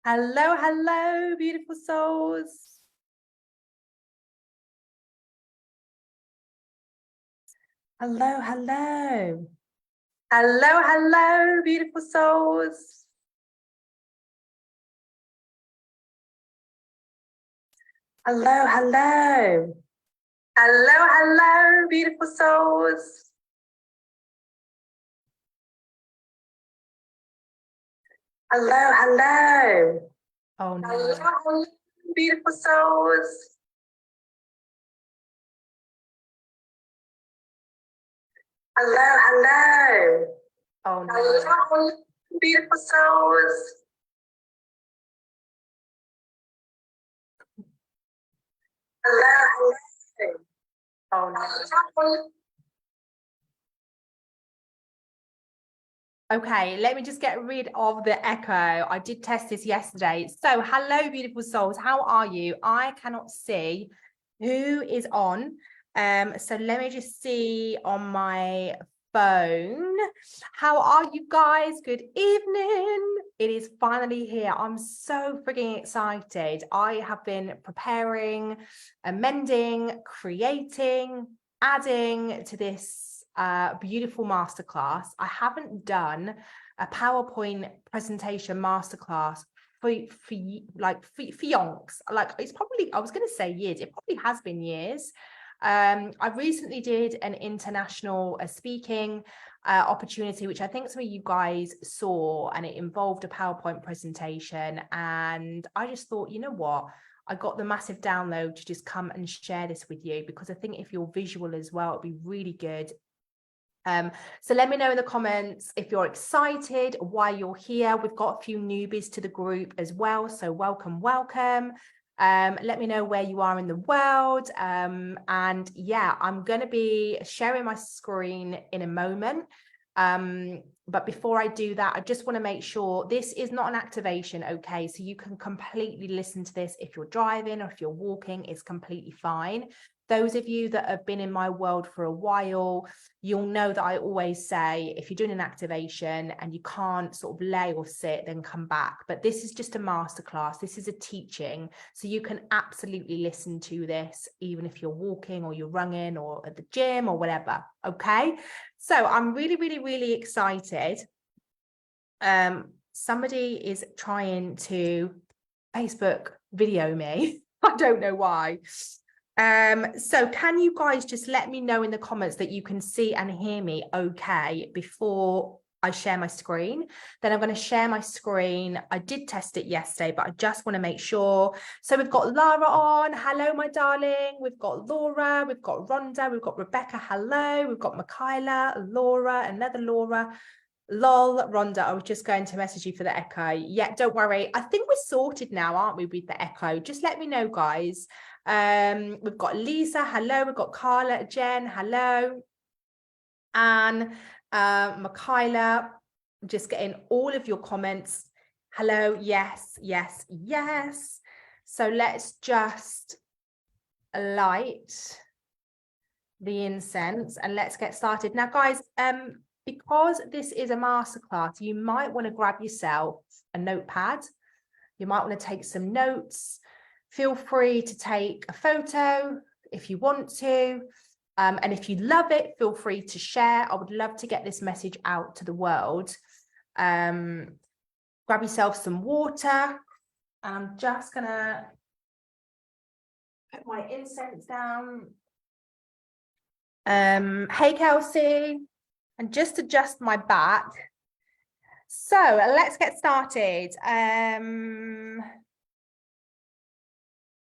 Hello, hello, beautiful souls. Hello, hello. Hello, hello, beautiful souls. Hello, hello. Hello, hello, beautiful souls. Hello, hello. Oh no. Hello, hello, beautiful souls. Hello, hello. Oh no. Hello, hello, beautiful souls. Hello, hello. Oh no. Okay, let me just get rid of the echo. I did test this yesterday. So, hello, beautiful souls. How are you? I cannot see who is on. So let me just see on my phone. How are you guys? Good evening. It is finally here. I'm so freaking excited. I have been preparing, amending, creating, adding to this beautiful masterclass. I haven't done a PowerPoint presentation masterclass for yonks. Like, it's probably, I was going to say years, it probably has been years. I recently did an international speaking opportunity, which I think some of you guys saw, and it involved a PowerPoint presentation. And I just thought, you know what? I got the massive download to just come and share this with you, because I think if you're visual as well, it'd be really good. So let me know in the comments if you're excited, why you're here. We've got a few newbies to the group as well, so welcome. Let me know where you are in the world. And yeah, I'm going to be sharing my screen in a moment. But before I do that, I just want to make sure this is not an activation, okay? So you can completely listen to this if you're driving or if you're walking, it's completely fine. Those of you that have been in my world for a while, you'll know that I always say, if you're doing an activation and you can't sort of lay or sit, then come back. But this is just a masterclass. This is a teaching. So you can absolutely listen to this, even if you're walking or you're running or at the gym or whatever. Okay. So I'm really, really, really excited. Somebody is trying to Facebook video me. I don't know why. So can you guys just let me know in the comments that you can see and hear me okay before I share my screen? Then I'm going to share my screen. I did test it yesterday, but I just want to make sure. So we've got Lara on. Hello, my darling. We've got Laura. We've got Rhonda. We've got Rebecca. Hello. We've got Michaela, Laura, another Laura. Lol, Rhonda, I was just going to message you for the echo. Yeah, don't worry. I think we're sorted now, aren't we, with the echo? Just let me know, guys. We've got Lisa, hello. We've got Carla, Jen, hello. Anne, Michaela, just getting all of your comments. Hello, yes, yes, yes. So let's just light the incense and let's get started. Now, guys, because this is a masterclass, you might want to grab yourself a notepad. You might want to take some notes. Feel free to take a photo if you want to. And if you love it, feel free to share. I would love to get this message out to the world. Grab yourself some water. And I'm just going to put my incense down. Hey, Kelsey. And just adjust my back. So let's get started.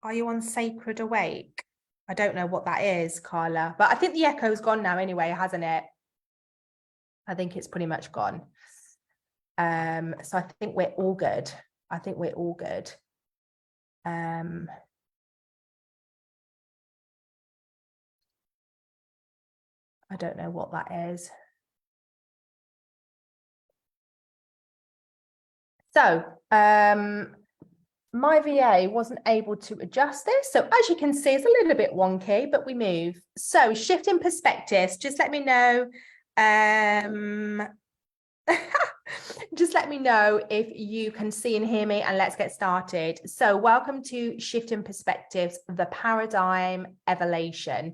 Are you on Sacred Awake? I don't know what that is, Carla, but I think the echo's gone now anyway, hasn't it? I think it's pretty much gone. So I think we're all good. I think we're all good. I don't know what that is. So, my VA wasn't able to adjust this. So as you can see, it's a little bit wonky, but we move. So shifting perspectives, just let me know. Just let me know if you can see and hear me, and let's get started. So welcome to Shifting Perspectives, the Paradigm Evolution.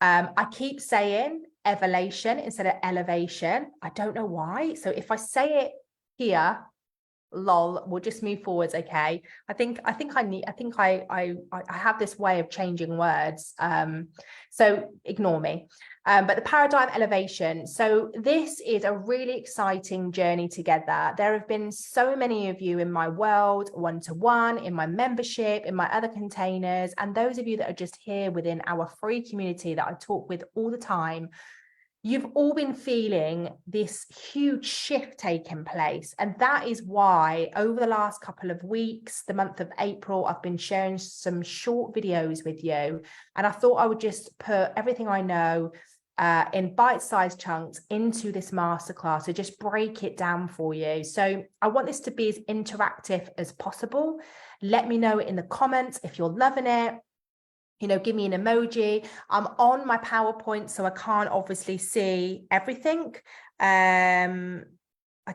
I keep saying evolution instead of elevation. I don't know why. So if I say it here, lol, we'll just move forwards. Okay. I have this way of changing words. So ignore me. But the paradigm elevation. So this is a really exciting journey together. There have been so many of you in my world, one-to-one, in my membership, in my other containers, and those of you that are just here within our free community that I talk with all the time. You've all been feeling this huge shift taking place. And that is why over the last couple of weeks, the month of April, I've been sharing some short videos with you. And I thought I would just put everything I know in bite-sized chunks into this masterclass to just break it down for you. So I want this to be as interactive as possible. Let me know in the comments if you're loving it. You know, give me an emoji. I'm on my PowerPoint, so I can't obviously see everything. I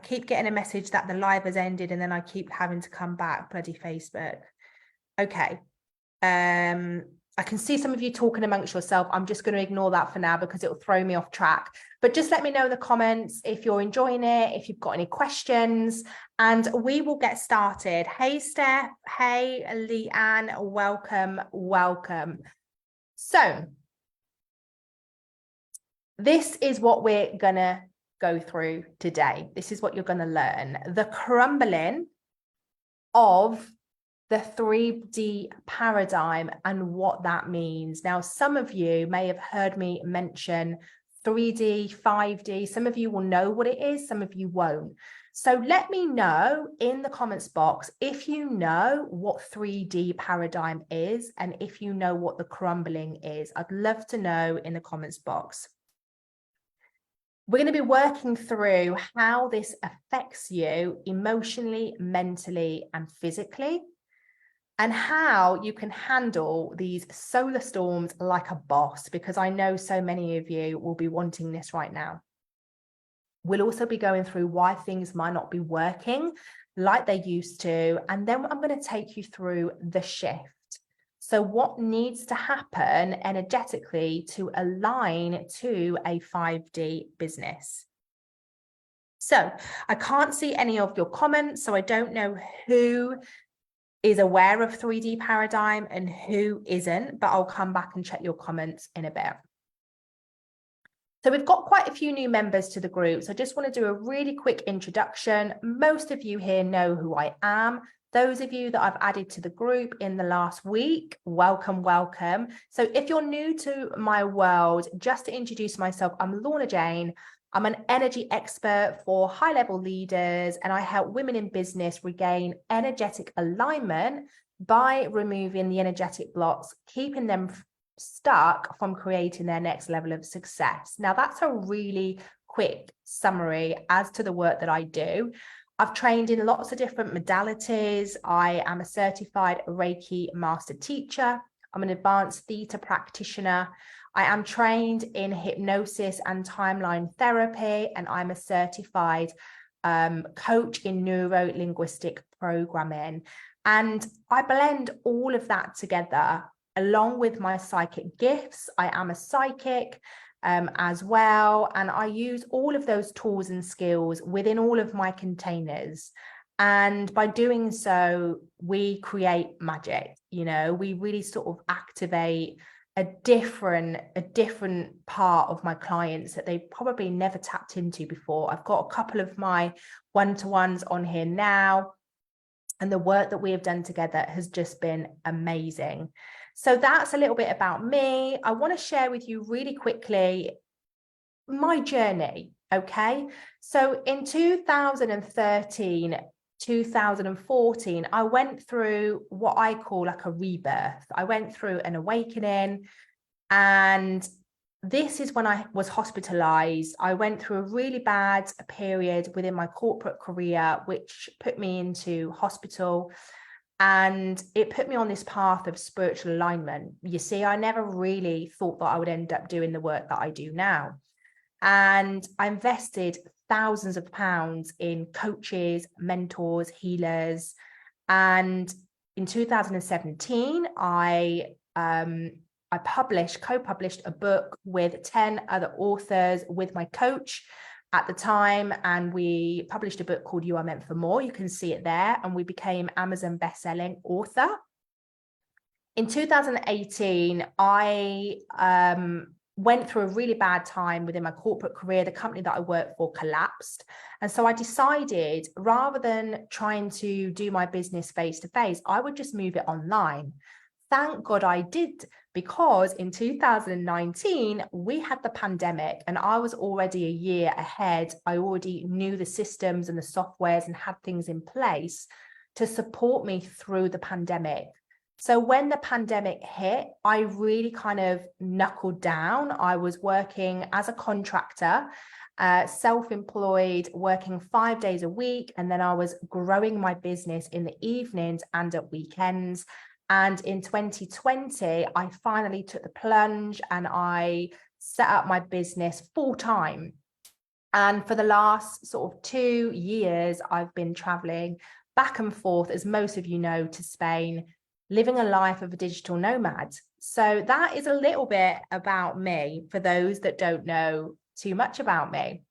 keep getting a message that the live has ended, and then I keep having to come back. Bloody Facebook. Okay. I can see some of you talking amongst yourself. I'm just going to ignore that for now because it will throw me off track. But just let me know in the comments if you're enjoying it, if you've got any questions, and we will get started. Hey, Steph. Hey, Leanne. Welcome, welcome. So this is what we're going to go through today. This is what you're going to learn. The crumbling of the 3D paradigm and what that means. Now, some of you may have heard me mention 3D, 5D. Some of you will know what it is, some of you won't. So let me know in the comments box if you know what 3D paradigm is and if you know what the crumbling is. I'd love to know in the comments box. We're going to be working through how this affects you emotionally, mentally, and physically, and how you can handle these solar storms like a boss, because I know so many of you will be wanting this right now. We'll also be going through why things might not be working like they used to. And then I'm going to take you through the shift. So what needs to happen energetically to align to a 5D business? So I can't see any of your comments, so I don't know who is aware of 3D paradigm and who isn't, but I'll come back and check your comments in a bit. So we've got quite a few new members to the group. So I just want to do a really quick introduction. Most of you here know who I am. Those of you that I've added to the group in the last week, welcome, welcome. So if you're new to my world, just to introduce myself, I'm Lorna Jane. I'm an energy expert for high-level leaders, and I help women in business regain energetic alignment by removing the energetic blocks, keeping them stuck from creating their next level of success. Now, that's a really quick summary as to the work that I do. I've trained in lots of different modalities. I am a certified Reiki master teacher. I'm an advanced theta practitioner. I am trained in hypnosis and timeline therapy, and I'm a certified coach in neuro-linguistic programming. And I blend all of that together along with my psychic gifts. I am a psychic as well, and I use all of those tools and skills within all of my containers. And by doing so, we create magic. You know, we really sort of activate a different part of my clients that they probably never tapped into before. I've got a couple of my one-to-ones on here now, and the work that we have done together has just been amazing. So that's a little bit about me. I want to share with you really quickly my journey. Okay. So in 2013, 2014, I went through what I call like a rebirth. I went through an awakening, and this is when I was hospitalized. I went through a really bad period within my corporate career, which put me into hospital, and it put me on this path of spiritual alignment. You see, I never really thought that I would end up doing the work that I do now. And I invested thousands of pounds in coaches, mentors, healers. And in 2017, I co-published a book with 10 other authors with my coach at the time, and we published a book called You Are Meant for More. You can see it there, and we became Amazon best-selling author. In 2018, I went through a really bad time within my corporate career. The company that I worked for collapsed. And so I decided, rather than trying to do my business face-to-face, I would just move it online. Thank God I did, because in 2019, we had the pandemic and I was already a year ahead. I already knew the systems and the softwares and had things in place to support me through the pandemic. So when the pandemic hit, I really kind of knuckled down. I was working as a contractor, self-employed, working 5 days a week. And then I was growing my business in the evenings and at weekends. And in 2020, I finally took the plunge and I set up my business full time. And for the last sort of 2 years, I've been traveling back and forth, as most of you know, to Spain, living a life of a digital nomad. So that is a little bit about me for those that don't know too much about me.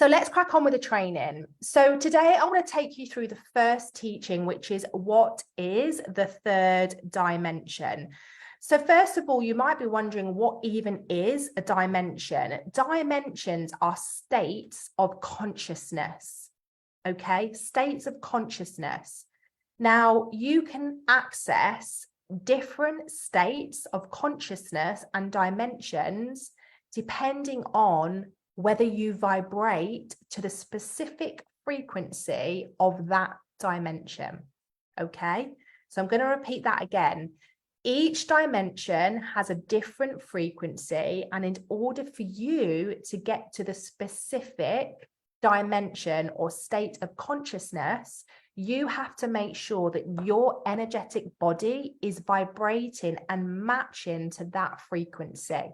So let's crack on with the training. So today I want to take you through the first teaching, which is what is the third dimension. So first of all, you might be wondering, what even is a dimension? Dimensions are states of consciousness, okay? States of consciousness. Now, you can access different states of consciousness and dimensions depending on whether you vibrate to the specific frequency of that dimension, okay? So I'm going to repeat that again. Each dimension has a different frequency, and in order for you to get to the specific dimension or state of consciousness, you have to make sure that your energetic body is vibrating and matching to that frequency.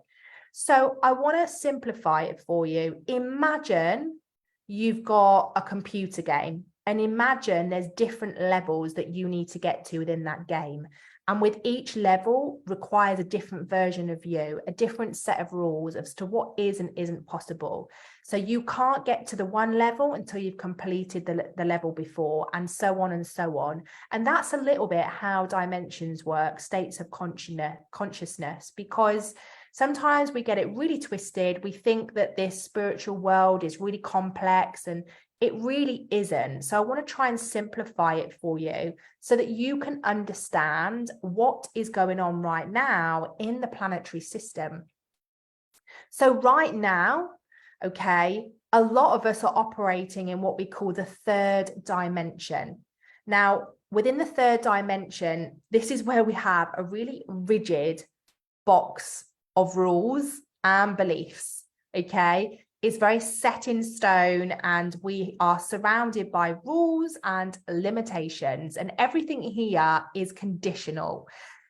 So I want to simplify it for you. Imagine you've got a computer game, and imagine there's different levels that you need to get to within that game. And with each level requires a different version of you, a different set of rules as to what is and isn't possible. So you can't get to the one level until you've completed the level before, and so on and so on. And that's a little bit how dimensions work, states of consciousness, because sometimes we get it really twisted. We think that this spiritual world is really complex, and it really isn't. So I want to try and simplify it for you so that you can understand what is going on right now in the planetary system. So right now, okay, a lot of us are operating in what we call the third dimension. Now, within the third dimension, this is where we have a really rigid box of rules and beliefs, okay? It's very set in stone, and we are surrounded by rules and limitations, and everything here is conditional.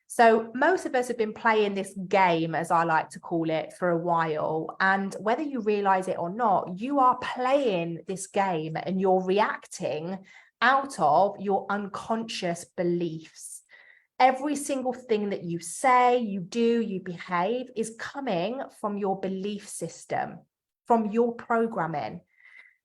So most of us have been playing this game, as I like to call it, for a while. And whether you realize it or not, you are playing this game and you're reacting out of your unconscious beliefs. Every single thing that you say, you do, you behave is coming from your belief system, from your programming.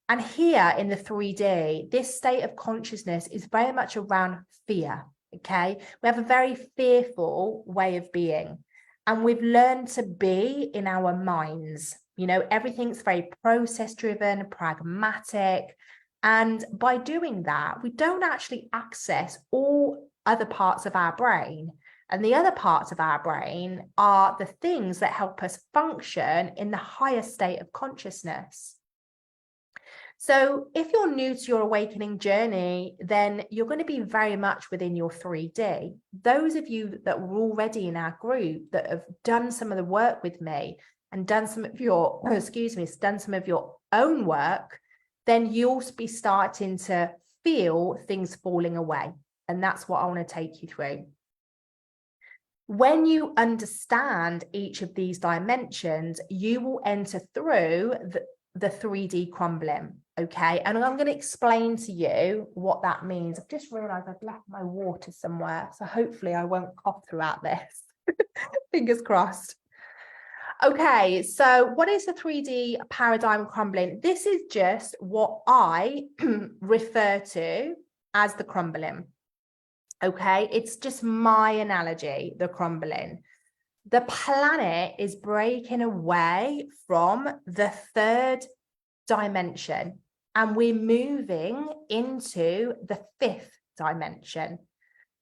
And here in the 3D, this state of consciousness is very much around fear, okay? We have a very fearful way of being, and we've learned to be in our minds. You know, everything's very process driven, pragmatic. And by doing that, we don't actually access all other parts of our brain. And the other parts of our brain are the things that help us function in the higher state of consciousness. So if you're new to your awakening journey, then you're going to be very much within your 3D. Those of you that were already in our group that have done some of the work with me and done some of your, done some of your own work, then you'll be starting to feel things falling away. And that's what I want to take you through. When you understand each of these dimensions, you will enter through the 3D crumbling, okay? And I'm going to explain to you what that means. I've just realized I've left my water somewhere, so hopefully I won't cough throughout this. Fingers crossed. Okay, so what is the 3D paradigm crumbling? This is just what I refer to as the crumbling. Okay, it's just my analogy, the crumbling. The planet is breaking away from the third dimension, and we're moving into the fifth dimension.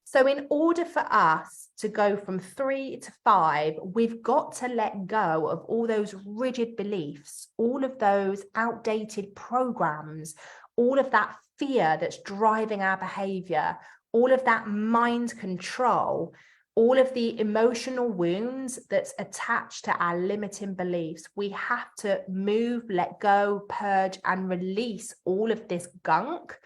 So in order for us to go from 3 to 5, we've got to let go of all those rigid beliefs, all of those outdated programs, all of that fear that's driving our behavior, all of that mind control, all of the emotional wounds that's attached to our limiting beliefs. We have to move, let go, purge, and release all of this gunk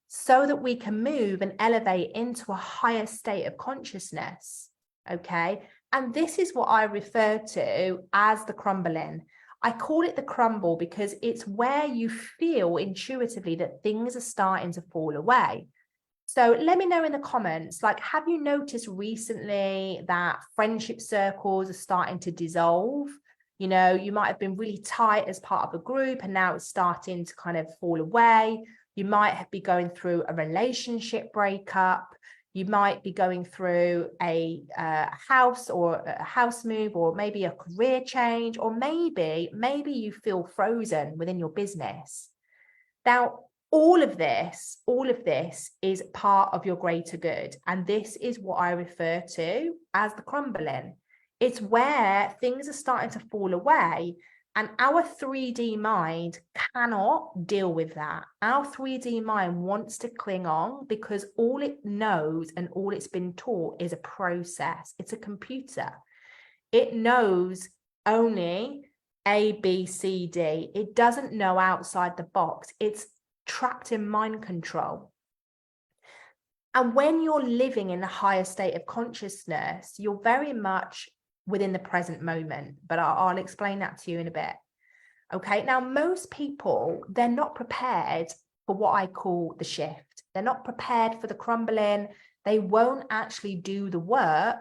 so that we can move and elevate into a higher state of consciousness, okay? And this is what I refer to as the crumbling. I call it the crumble because it's where you feel intuitively that things are starting to fall away. So let me know in the comments, like, have you noticed recently that friendship circles are starting to dissolve? You know, you might have been really tight as part of a group and now it's starting to kind of fall away. You might be going through a relationship breakup. You might be going through a house or a house move, or maybe a career change, or maybe you feel frozen within your business. Now, all of this is part of your greater good. And this is what I refer to as the crumbling. It's where things are starting to fall away. And our 3D mind cannot deal with that. Our 3D mind wants to cling on because all it knows and all it's been taught is a process. It's a computer. It knows only A, B, C, D. It doesn't know outside the box. It's trapped in mind control. And when you're living in a higher state of consciousness, you're very much within the present moment, but I'll explain that to you in a bit. Okay, now most people, they're not prepared for what I call the shift. They're not prepared for the crumbling. They won't actually do the work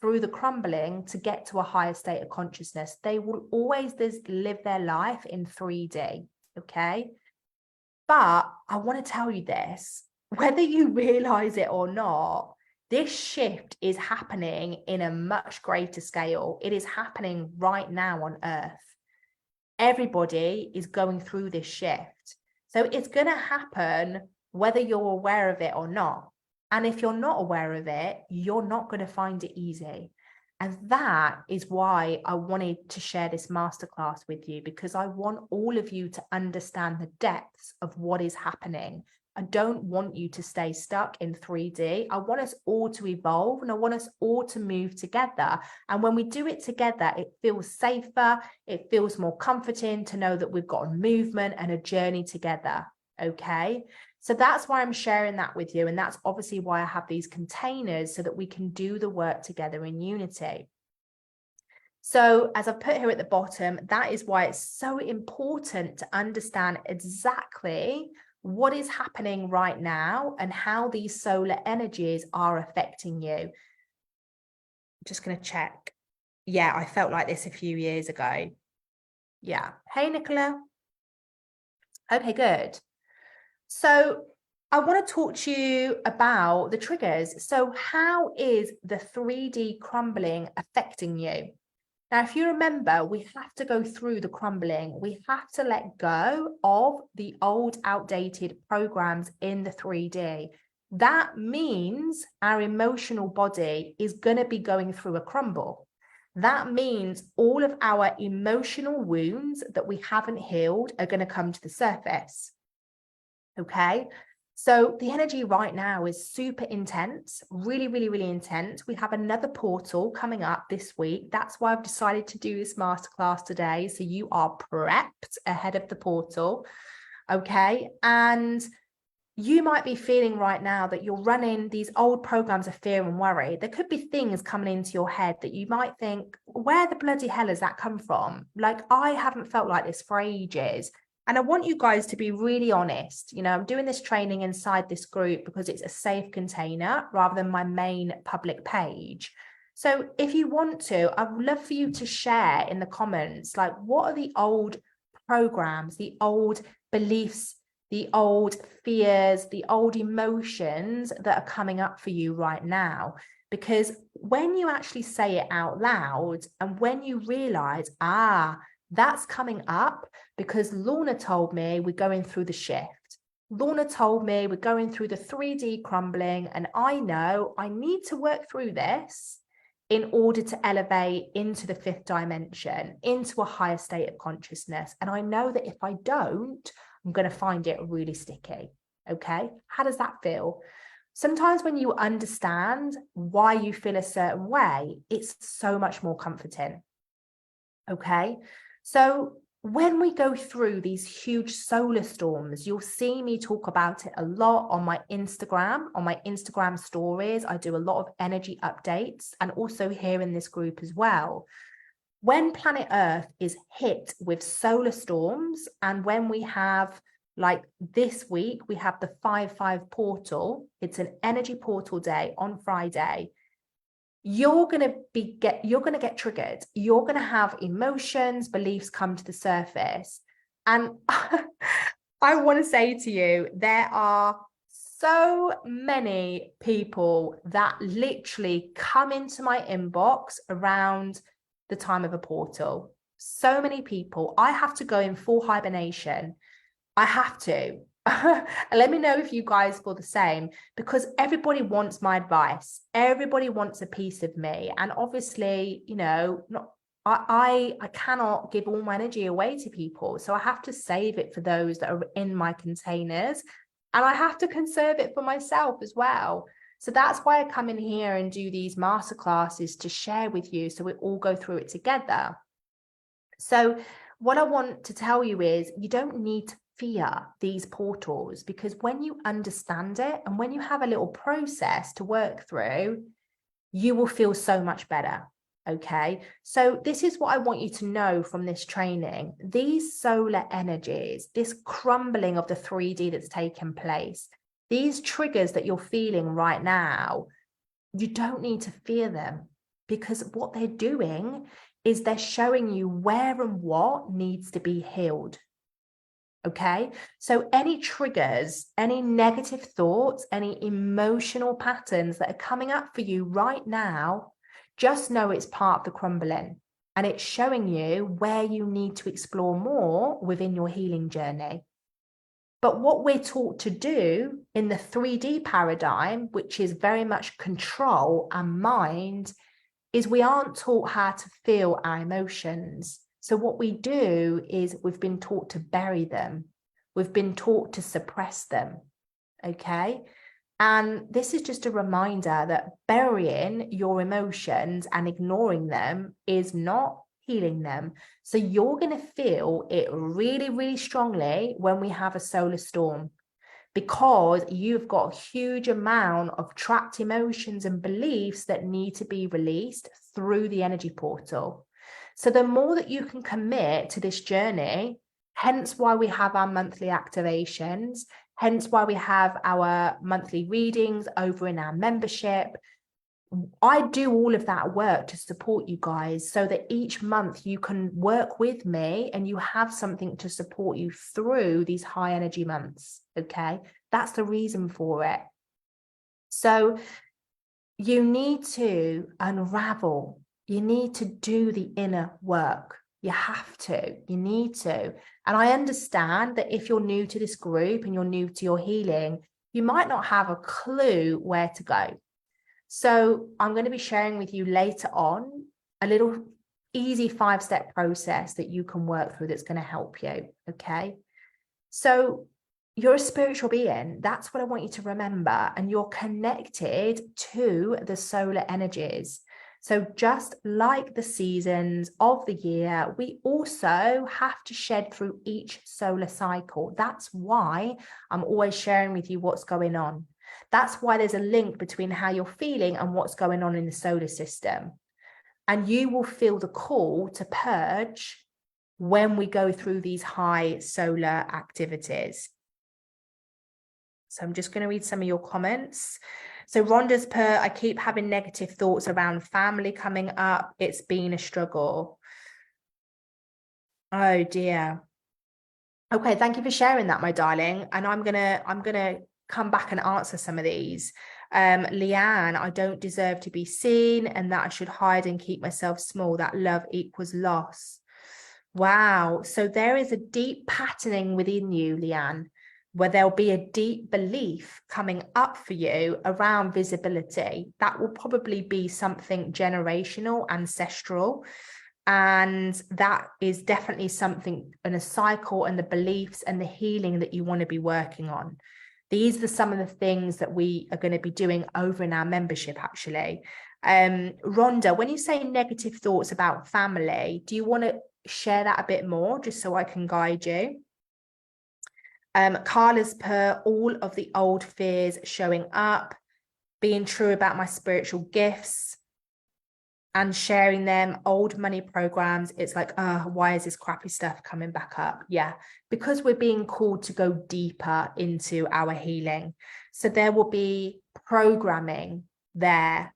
through the crumbling to get to a higher state of consciousness. They will always just live their life in 3D, okay? But I want to tell you this, whether you realize it or not, this shift is happening in a much greater scale. It is happening right now on Earth. Everybody is going through this shift. So it's going to happen whether you're aware of it or not. And if you're not aware of it, you're not going to find it easy. And that is why I wanted to share this masterclass with you, because I want all of you to understand the depths of what is happening. I don't want you to stay stuck in 3D. I want us all to evolve, and I want us all to move together. And when we do it together, it feels safer. It feels more comforting to know that we've got a movement and a journey together. Okay. So that's why I'm sharing that with you. And that's obviously why I have these containers, so that we can do the work together in unity. So as I've put here at the bottom, that is why it's so important to understand exactly what is happening right now and how these solar energies are affecting you. I'm just going to check. Yeah, I felt like this a few years ago. Yeah. Hey, Nicola. Okay, good. So I want to talk to you about the triggers. So how is the 3D crumbling affecting you? Now, if you remember, we have to go through the crumbling. We have to let go of the old, outdated programs in the 3D. That means our emotional body is going to be going through a crumble. That means all of our emotional wounds that we haven't healed are going to come to the surface. Okay. So the energy right now is super intense, really, really, really intense. We have another portal coming up this week. That's why I've decided to do this masterclass today. So you are prepped ahead of the portal. Okay. And you might be feeling right now that you're running these old programs of fear and worry. There could be things coming into your head that you might think, where the bloody hell has that come from? Like, I haven't felt like this for ages. And I want you guys to be really honest. You know, I'm doing this training inside this group because it's a safe container rather than my main public page. So if you want to, I'd love for you to share in the comments, like, what are the old programs, the old beliefs, the old fears, the old emotions that are coming up for you right now? Because when you actually say it out loud and when you realize, that's coming up because Lorna told me we're going through the shift. Lorna told me we're going through the 3D crumbling, and I know I need to work through this in order to elevate into the 5th dimension, into a higher state of consciousness. And I know that if I don't, I'm going to find it really sticky. Okay. How does that feel? Sometimes when you understand why you feel a certain way, it's so much more comforting. Okay. So when we go through these huge solar storms, you'll see me talk about it a lot on my Instagram stories. I do a lot of energy updates, and also here in this group as well. When planet Earth is hit with solar storms, and when we have, like this week, we have the 5/5 portal, it's an energy portal day on Friday. You're going to get triggered. You're going to have emotions, beliefs come to the surface. And I want to say to you, there are so many people that literally come into my inbox around the time of a portal. So many people. I have to go in full hibernation. I have to. And let me know if you guys feel the same, because everybody wants my advice. Everybody wants a piece of me. And obviously, you know, I cannot give all my energy away to people. So I have to save it for those that are in my containers, and I have to conserve it for myself as well. So that's why I come in here and do these masterclasses to share with you, so we all go through it together. So what I want to tell you is, you don't need to fear these portals, because when you understand it and when you have a little process to work through, you will feel so much better. Okay, so this is what I want you to know from this training. These solar energies, this crumbling of the 3D that's taken place, these triggers that you're feeling right now, you don't need to fear them, because what they're doing is they're showing you where and what needs to be healed. Okay, so any triggers, any negative thoughts, any emotional patterns that are coming up for you right now, just know it's part of the crumbling, and it's showing you where you need to explore more within your healing journey. But what we're taught to do in the 3D paradigm, which is very much control and mind, is we aren't taught how to feel our emotions. So what we do is we've been taught to bury them. We've been taught to suppress them. Okay. And this is just a reminder that burying your emotions and ignoring them is not healing them. So you're going to feel it really, really strongly when we have a solar storm, because you've got a huge amount of trapped emotions and beliefs that need to be released through the energy portal. So the more that you can commit to this journey, hence why we have our monthly activations, hence why we have our monthly readings over in our membership. I do all of that work to support you guys, so that each month you can work with me and you have something to support you through these high energy months. Okay, that's the reason for it. So you need to unravel, you need to do the inner work. You have to, you need to. And I understand that if you're new to this group and you're new to your healing, you might not have a clue where to go. So I'm going to be sharing with you later on a little easy 5-step process that you can work through that's going to help you. Okay. So you're a spiritual being. That's what I want you to remember. And you're connected to the solar energies. So just like the seasons of the year, we also have to shed through each solar cycle. That's why I'm always sharing with you what's going on. That's why there's a link between how you're feeling and what's going on in the solar system. And you will feel the call to purge when we go through these high solar activities. So I'm just going to read some of your comments. So Rhonda's put, I keep having negative thoughts around family coming up. It's been a struggle. Oh dear. Okay, thank you for sharing that, my darling. And I'm gonna come back and answer some of these. Leanne, I don't deserve to be seen and that I should hide and keep myself small. That love equals loss. Wow. So there is a deep patterning within you, Leanne, where there'll be a deep belief coming up for you around visibility. That will probably be something generational, ancestral. And that is definitely something in a cycle and the beliefs and the healing that you want to be working on. These are some of the things that we are going to be doing over in our membership, actually. Rhonda, when you say negative thoughts about family, do you want to share that a bit more just so I can guide you? Carla's put all of the old fears showing up, being true about my spiritual gifts and sharing them, old money programs. It's like, why is this crappy stuff coming back up? Yeah, because we're being called to go deeper into our healing. So there will be programming there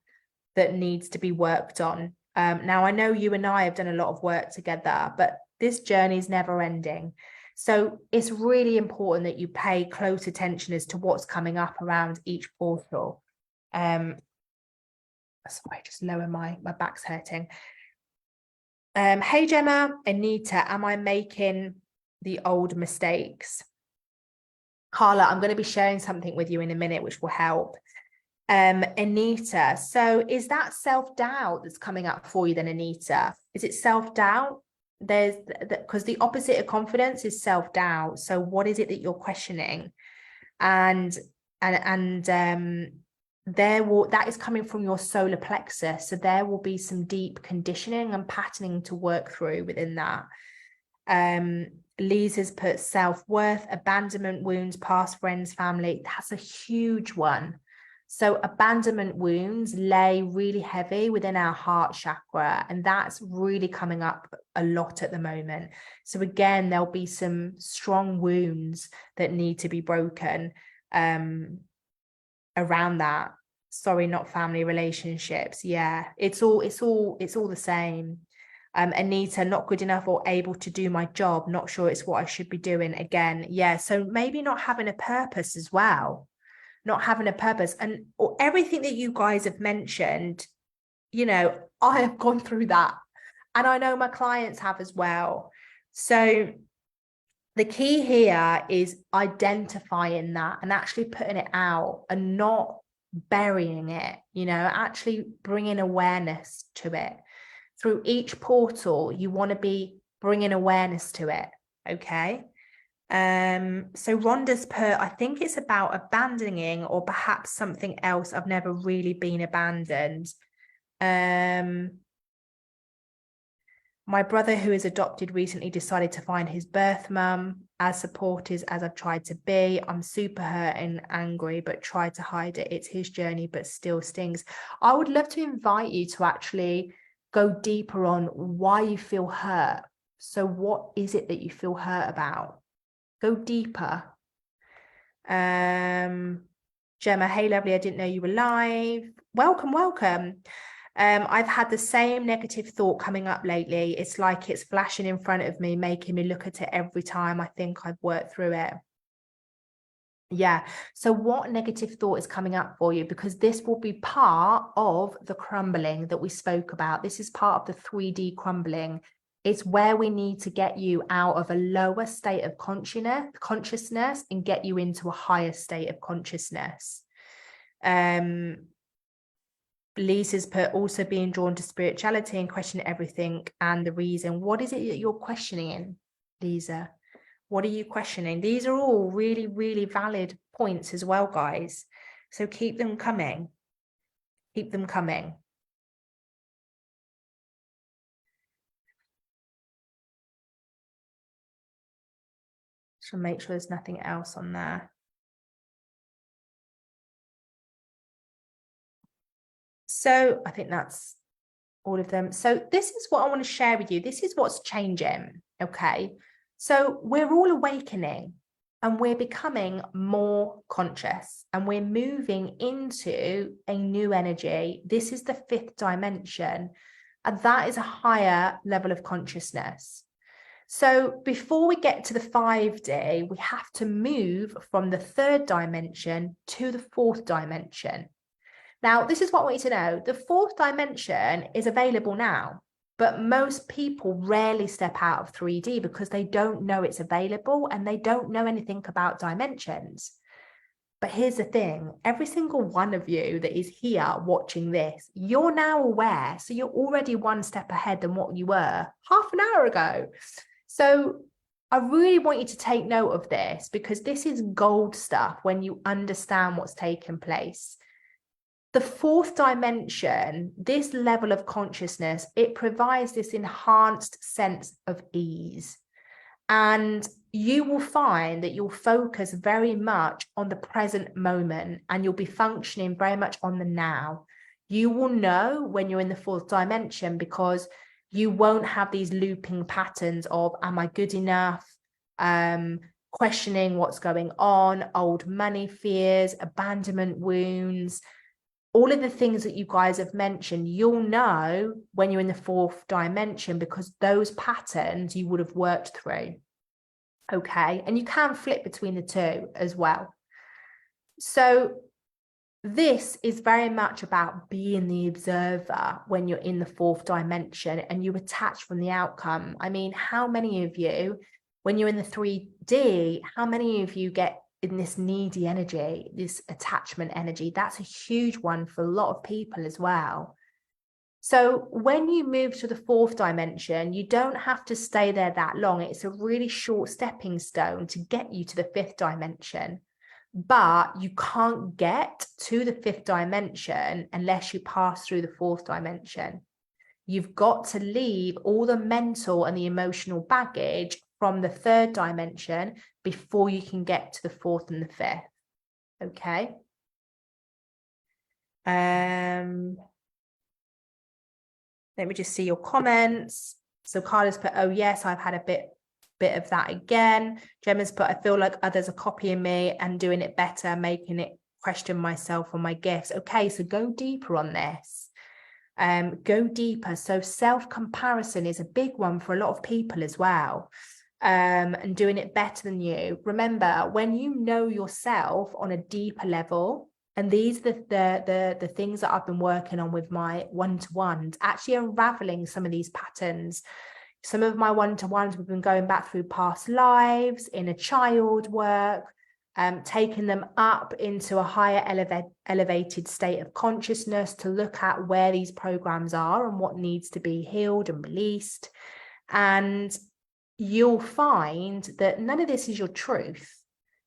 that needs to be worked on. Now, I know you and I have done a lot of work together, but this journey is never ending. So it's really important that you pay close attention as to what's coming up around each portal. Sorry, just lower my back's hurting. Hey, Gemma, Anita, am I making the old mistakes? Carla, I'm going to be sharing something with you in a minute, which will help. Anita, so is that self-doubt that's coming up for you then, Anita? Is it self-doubt? There's because the opposite of confidence is self-doubt. So what is it that you're questioning? And that is coming from your solar plexus. So there will be some deep conditioning and patterning to work through within that. Lisa's put self-worth, abandonment wounds, past friends, family. That's a huge one. So abandonment wounds lay really heavy within our heart chakra, and that's really coming up a lot at the moment. So again, there'll be some strong wounds that need to be broken around that. Sorry, not family relationships. Yeah, it's all the same. Anita, not good enough or able to do my job. Not sure it's what I should be doing again. Yeah, so maybe not having a purpose as well. Not having a purpose, and or everything that you guys have mentioned, you know, I have gone through that, and I know my clients have as well. So the key here is identifying that and actually putting it out and not burying it, you know, actually bringing awareness to it. Through each portal, you want to be bringing awareness to it, okay? So Rhonda's put, I think it's about abandoning or perhaps something else. I've never really been abandoned. My brother, who is adopted, recently decided to find his birth mum. As supportive as I've tried to be, I'm super hurt and angry, but try to hide it. It's his journey, but still stings. I would love to invite you to actually go deeper on why you feel hurt. So what is it that you feel hurt about? Go deeper. Gemma, hey lovely, I didn't know you were live. Welcome. I've had the same negative thought coming up lately. It's like it's flashing in front of me, making me look at it every time I think I've worked through it. Yeah, so what negative thought is coming up for you? Because this will be part of the crumbling that we spoke about. This is part of the 3D crumbling. It's where we need to get you out of a lower state of consciousness and get you into a higher state of consciousness. Lisa's put also being drawn to spirituality and question everything and the reason. What is it that you're questioning, Lisa? What are you questioning? These are all really, really valid points as well, guys. So keep them coming. Keep them coming. Just make sure there's nothing else on there. So I think that's all of them. So this is what I want to share with you. This is what's changing. Okay. So we're all awakening and we're becoming more conscious and we're moving into a new energy. This is the 5th dimension, and that is a higher level of consciousness. So before we get to the 5D, we have to move from the 3rd dimension to the 4th dimension. Now, this is what I want you to know. The 4th dimension is available now, but most people rarely step out of 3D because they don't know it's available and they don't know anything about dimensions. But here's the thing, every single one of you that is here watching this, you're now aware. So you're already one step ahead than what you were half an hour ago. So I really want you to take note of this because this is gold stuff when you understand what's taken place. The 4th dimension, this level of consciousness, it provides this enhanced sense of ease. And you will find that you'll focus very much on the present moment and you'll be functioning very much on the now. You will know when you're in the 4th dimension because you won't have these looping patterns of, am I good enough? Questioning what's going on, old money fears, abandonment wounds, all of the things that you guys have mentioned, you'll know when you're in the 4th dimension because those patterns you would have worked through. Okay. And you can flip between the two as well. So this is very much about being the observer when you're in the 4th dimension and you attach from the outcome. I mean, how many of you, when you're in the 3D, how many of you get in this needy energy, this attachment energy? That's a huge one for a lot of people as well. So when you move to the 4th dimension, you don't have to stay there that long. It's a really short stepping stone to get you to the 5th dimension. But you can't get to the 5th dimension unless you pass through the 4th dimension. You've got to leave all the mental and the emotional baggage from the 3rd dimension before you can get to the 4th and the 5th. Okay. Let me just see your comments. So Carla's put, oh yes, I've had a bit of that again. Gemma's put, I feel like others are copying me and doing it better, making it question myself or my gifts. Okay, so go deeper on this. Go deeper. So self-comparison is a big one for a lot of people as well. And doing it better than you. Remember, when you know yourself on a deeper level, and these are the things that I've been working on with my one-to-ones, actually unraveling some of these patterns. Some of my one-to-ones, we've been going back through past lives, inner child work, taking them up into a higher elevated state of consciousness to look at where these programs are and what needs to be healed and released. And you'll find that none of this is your truth.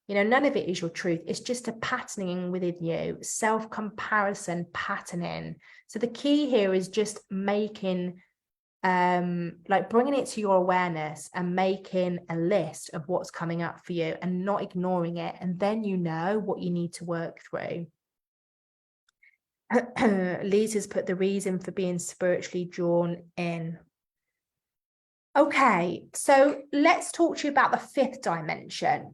You know, none of it is your truth. It's just a patterning within you, self-comparison patterning. So the key here is just making, like bringing it to your awareness and making a list of what's coming up for you and not ignoring it. And then you know what you need to work through. Lisa's put the reason for being spiritually drawn in. Okay, so let's talk to you about the 5th dimension.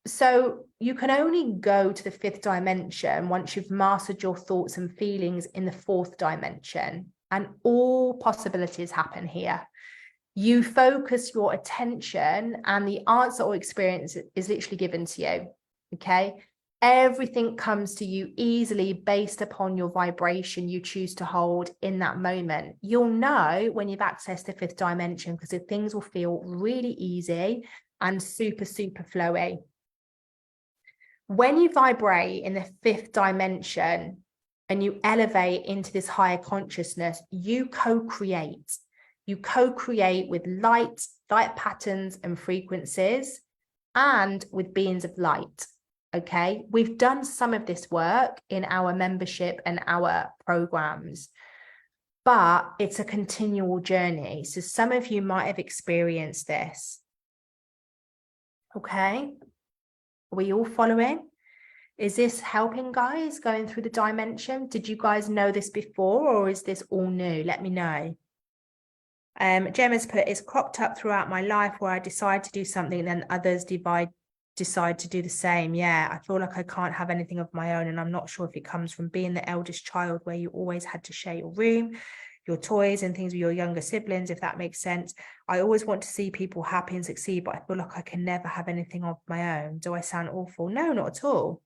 So you can only go to the 5th dimension once you've mastered your thoughts and feelings in the 4th dimension, and all possibilities happen here. You focus your attention and the answer or experience is literally given to you. Okay. Everything comes to you easily based upon your vibration you choose to hold in that moment. You'll know when you've accessed the 5th dimension because things will feel really easy and super, super flowy. When you vibrate in the 5th dimension and you elevate into this higher consciousness, you co-create. You co-create with light patterns and frequencies, and with beings of light. Okay, we've done some of this work in our membership and our programs, but it's a continual journey. So some of you might have experienced this. Okay. Are we all following? Is this helping, guys, going through the dimension? Did you guys know this before, or is this all new? Let me know. Gemma's put, it's cropped up throughout my life where I decide to do something and then others decide to do the same. Yeah, I feel like I can't have anything of my own, and I'm not sure if it comes from being the eldest child where you always had to share your room, your toys and things with your younger siblings, if that makes sense. I always want to see people happy and succeed, but I feel like I can never have anything of my own. Do I sound awful? No, not at all.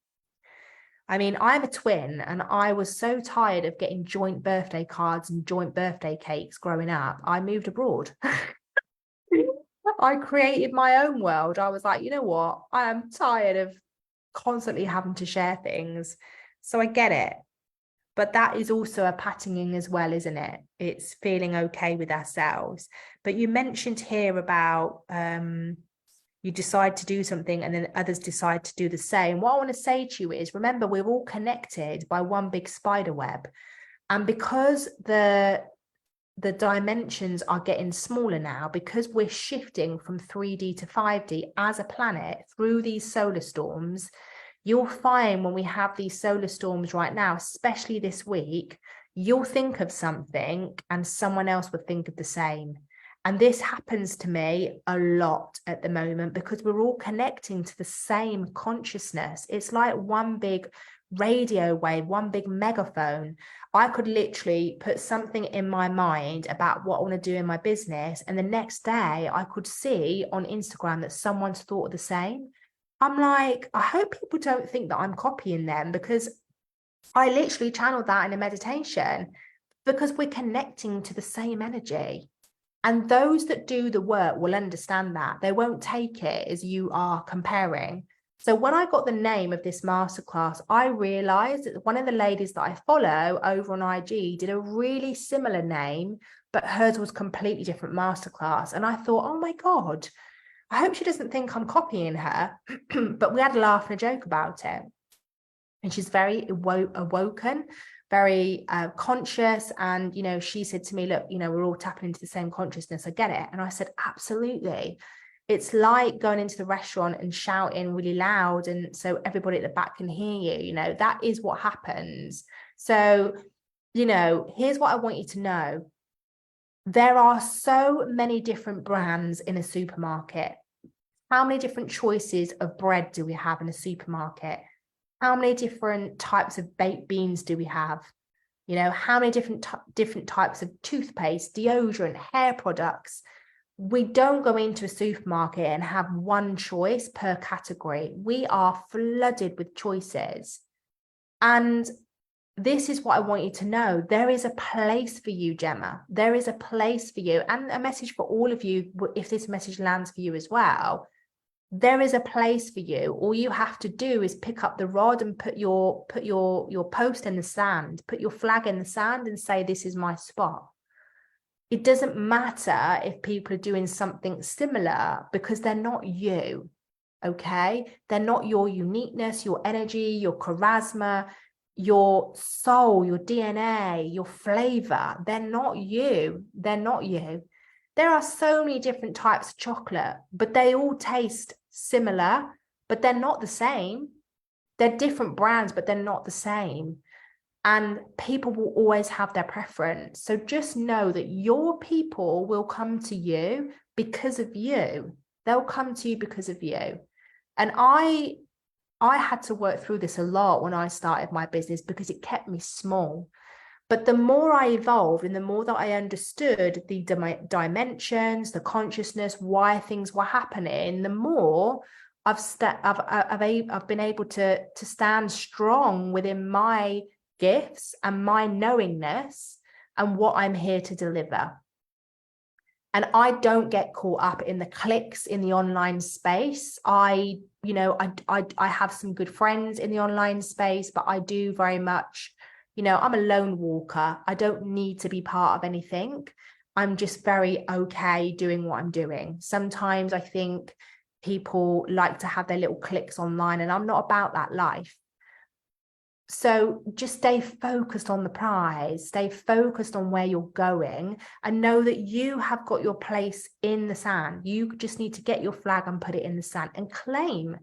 I mean, I'm a twin, and I was so tired of getting joint birthday cards and joint birthday cakes growing up. I moved abroad. I created my own world. I was like, you know what? I am tired of constantly having to share things. So I get it. But that is also a patterning as well, isn't it? It's feeling okay with ourselves. But you mentioned here about you decide to do something and then others decide to do the same. What I want to say to you is, remember, we're all connected by one big spider web. And because the dimensions are getting smaller now, because we're shifting from 3D to 5D as a planet through these solar storms, you'll find when we have these solar storms right now, especially this week, you'll think of something and someone else will think of the same. And this happens to me a lot at the moment because we're all connecting to the same consciousness. It's like one big radio wave, one big megaphone. I could literally put something in my mind about what I want to do in my business, and the next day I could see on Instagram that someone's thought of the same. I'm like, I hope people don't think that I'm copying them, because I literally channeled that in a meditation, because we're connecting to the same energy. And those that do the work will understand that. They won't take it as you are comparing. So when I got the name of this masterclass, I realized that one of the ladies that I follow over on IG did a really similar name, but hers was completely different masterclass. And I thought, oh my God, I hope she doesn't think I'm copying her. But we had a laugh and a joke about it. And she's very awoken, very conscious. And, you know, she said to me, look, you know, we're all tapping into the same consciousness. I get it. And I said, absolutely. It's like going into the restaurant and shouting really loud, and so everybody at the back can hear you. You know, that is what happens. So, you know, here's what I want you to know. There are so many different brands in a supermarket. How many different choices of bread do we have in a supermarket? How many different types of baked beans do we have? You know, how many different types of toothpaste, deodorant, hair products? We don't go into a supermarket and have one choice per category. We are flooded with choices. And this is what I want you to know. There is a place for you, Gemma. There is a place for you. And a message for all of you, if this message lands for you as well. There is a place for you. All you have to do is pick up the rod and put your post in the sand, put your flag in the sand and say, this is my spot. It doesn't matter if people are doing something similar, because they're not you, okay? They're not your uniqueness, your energy, your charisma, your soul, your DNA, your flavor. They're not you. They're not you. There are so many different types of chocolate, but they all taste similar, but they're not the same. They're different brands, but they're not the same. And people will always have their preference. So just know that your people will come to you because of you. They'll come to you because of you. And I had to work through this a lot when I started my business, because it kept me small. But the more I evolved and the more that I understood the dimensions, the consciousness, why things were happening, the more I've been able to stand strong within my gifts and my knowingness and what I'm here to deliver. And I don't get caught up in the clicks in the online space. I have some good friends in the online space, but I do very much, I'm a lone walker. I don't need to be part of anything. I'm just very okay doing what I'm doing. Sometimes I think people like to have their little clicks online, and I'm not about that life. So just stay focused on the prize, stay focused on where you're going, and know that you have got your place in the sand. You just need to get your flag and put it in the sand and claim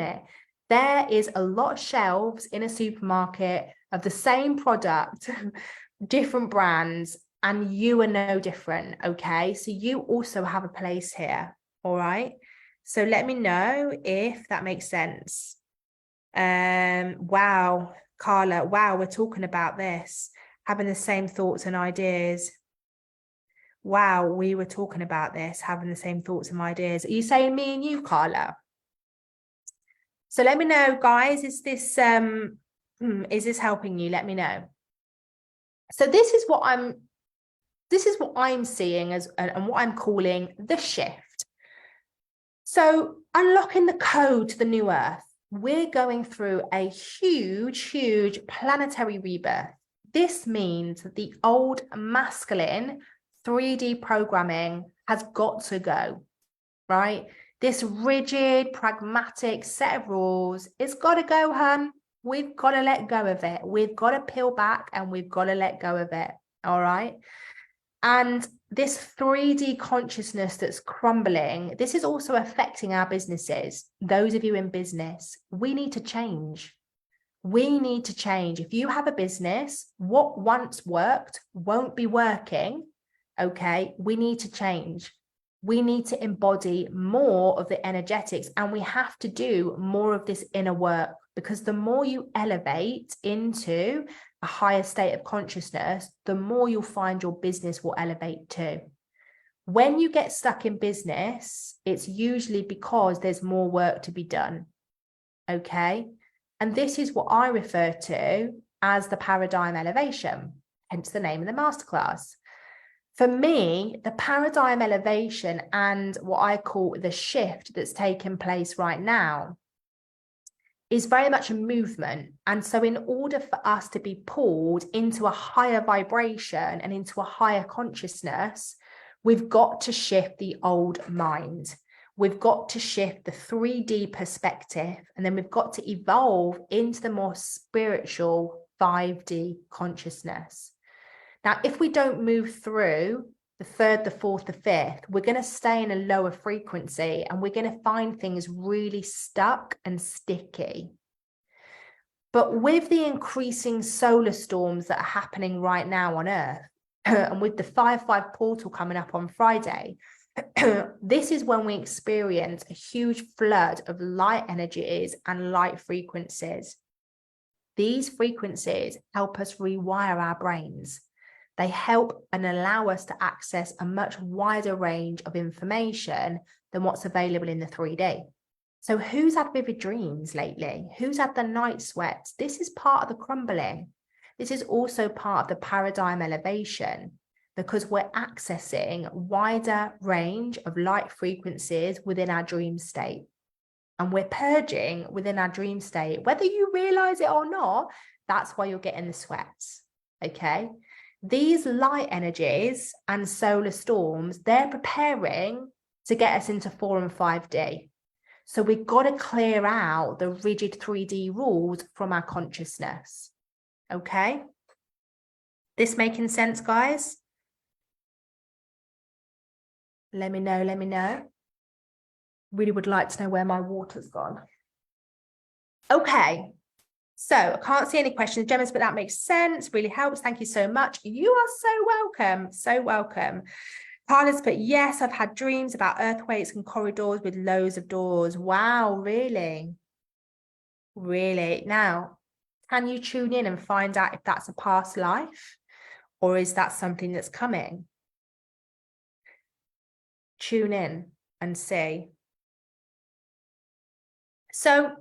it. There is a lot of shelves in a supermarket of the same product, different brands, and you are no different, okay? So you also have a place here, all right? So let me know if that makes sense. Wow, Carla, wow, we're talking about this, having the same thoughts and ideas. Wow, we were talking about this, having the same thoughts and ideas. Are you saying me and you, Carla? So let me know, guys, is this helping you? Let me know. So this is what I'm seeing as and what I'm calling the shift. So unlocking the code to the new earth. We're going through a huge planetary rebirth. This means that the old masculine 3D programming has got to go, right? This rigid, pragmatic set of rules, it's got to go, hun. We've got to let go of it. We've got to peel back and we've got to let go of it, all right? And this 3D consciousness that's crumbling, this is also affecting our businesses. Those of you in business, we need to change. We need to change. If you have a business, what once worked won't be working, okay? We need to change. We need to embody more of the energetics, and we have to do more of this inner work, because the more you elevate into a higher state of consciousness, the more you'll find your business will elevate too. When you get stuck in business, it's usually because there's more work to be done, okay? And this is what I refer to as the paradigm elevation, hence the name of the masterclass. For me, the paradigm elevation and what I call the shift that's taken place right now is very much a movement. And so in order for us to be pulled into a higher vibration and into a higher consciousness, we've got to shift the old mind. We've got to shift the 3D perspective, and then we've got to evolve into the more spiritual 5D consciousness. Now, if we don't move through the third, the fourth, the fifth, we're going to stay in a lower frequency and we're going to find things really stuck and sticky. But with the increasing solar storms that are happening right now on Earth, and with the 5-5 portal coming up on Friday, this is when we experience a huge flood of light energies and light frequencies. These frequencies help us rewire our brains. They help and allow us to access a much wider range of information than what's available in the 3D. So who's had vivid dreams lately? Who's had the night sweats? This is part of the crumbling. This is also part of the paradigm elevation, because we're accessing a wider range of light frequencies within our dream state. And we're purging within our dream state. Whether you realize it or not, that's why you're getting the sweats, okay? These light energies and solar storms, they're preparing to get us into 4 and 5D. So we've got to clear out the rigid 3D rules from our consciousness. Okay? This making sense, guys? Let me know, let me know. Really would like to know where my water's gone. Okay. So I can't see any questions, Gemma's, but that makes sense. Really helps. Thank you so much. You are so welcome. So welcome. Carla's put, yes, I've had dreams about earthquakes and corridors with loads of doors. Wow, really? Really? Now, can you tune in and find out if that's a past life or is that something that's coming? Tune in and see. So,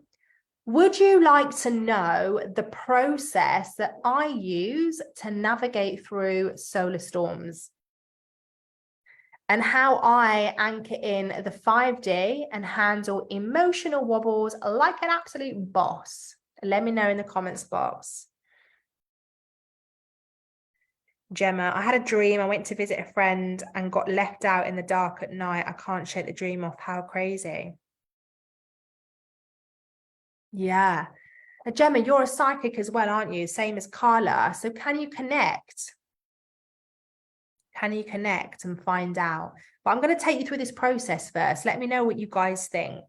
would you like to know the process that I use to navigate through solar storms? And how I anchor in the 5D and handle emotional wobbles like an absolute boss? Let me know in the comments box. Gemma, I had a dream. I went to visit a friend and got left out in the dark at night. I can't shake the dream off. How crazy. Yeah. Gemma, you're a psychic as well, aren't you? Same as Carla. So can you connect? Can you connect and find out? But I'm going to take you through this process first. Let me know what you guys think.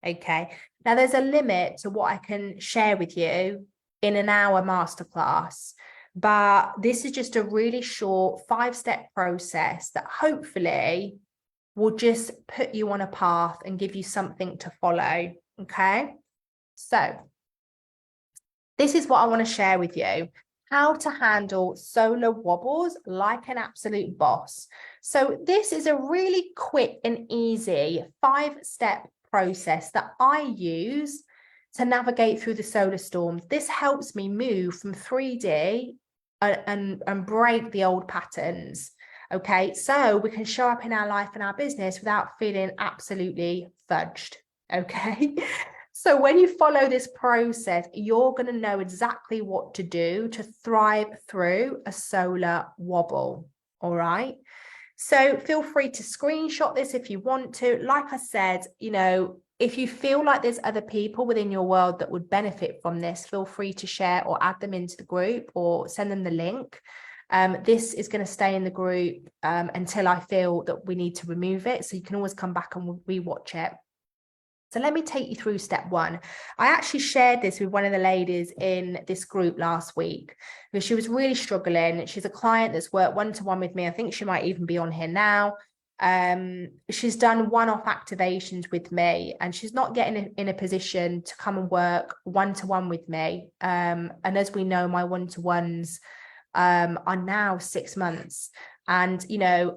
Okay. Now, there's a limit to what I can share with you in an hour masterclass. But this is just a really short 5-step process that hopefully will just put you on a path and give you something to follow. Okay. So this is what I want to share with you. How to handle solar wobbles like an absolute boss. So this is a really quick and easy 5-step process that I use to navigate through the solar storms. This helps me move from 3D and break the old patterns. Okay, so we can show up in our life and our business without feeling absolutely fudged. Okay. So when you follow this process, you're going to know exactly what to do to thrive through a solar wobble. All right. So feel free to screenshot this if you want to. Like I said, if you feel like there's other people within your world that would benefit from this, feel free to share or add them into the group or send them the link. This is going to stay in the group until I feel that we need to remove it. So you can always come back and rewatch it. So let me take you through step 1. I actually shared this with one of the ladies in this group last week because she was really struggling. She's a client that's worked one-to-one with me. I think she might even be on here now. She's done one-off activations with me and she's not getting in a position to come and work one-to-one with me. And as we know, my one-to-ones are now 6 months. And,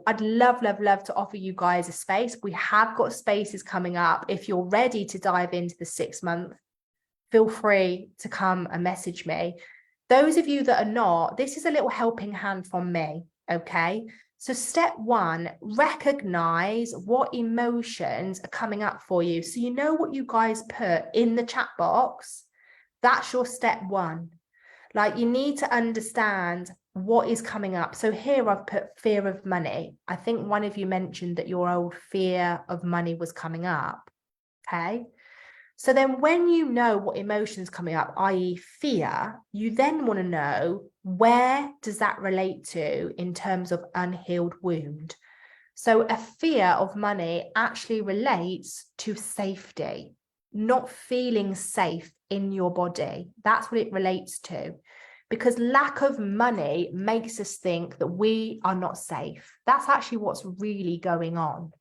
I'd love to offer you guys a space. We have got spaces coming up. If you're ready to dive into the 6-month, feel free to come and message me. Those of you that are not, this is a little helping hand from me. Okay. So step 1, recognize what emotions are coming up for you. So you know what you guys put in the chat box. That's your step 1. Like you need to understand what is coming up. So here I've put fear of money. I think one of you mentioned that your old fear of money was coming up. Okay. So then when you know what emotions coming up, i.e. fear, you then want to know where does that relate to in terms of unhealed wound. So a fear of money actually relates to safety, not feeling safe in your body. That's what it relates to. Because lack of money makes us think that we are not safe. That's actually what's really going on.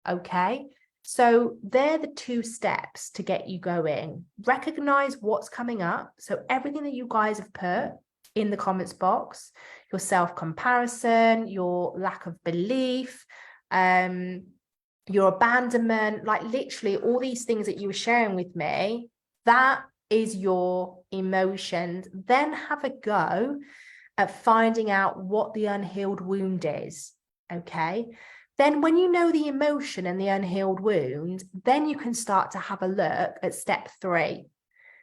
Okay. So they're the 2 steps to get you going. Recognize what's coming up. So everything that you guys have put in the comments box, your self-comparison, your lack of belief, your abandonment, like literally all these things that you were sharing with me, that is your emotions. Then have a go at finding out what the unhealed wound is. Okay. Then when you know the emotion and the unhealed wound, then you can start to have a look at step 3.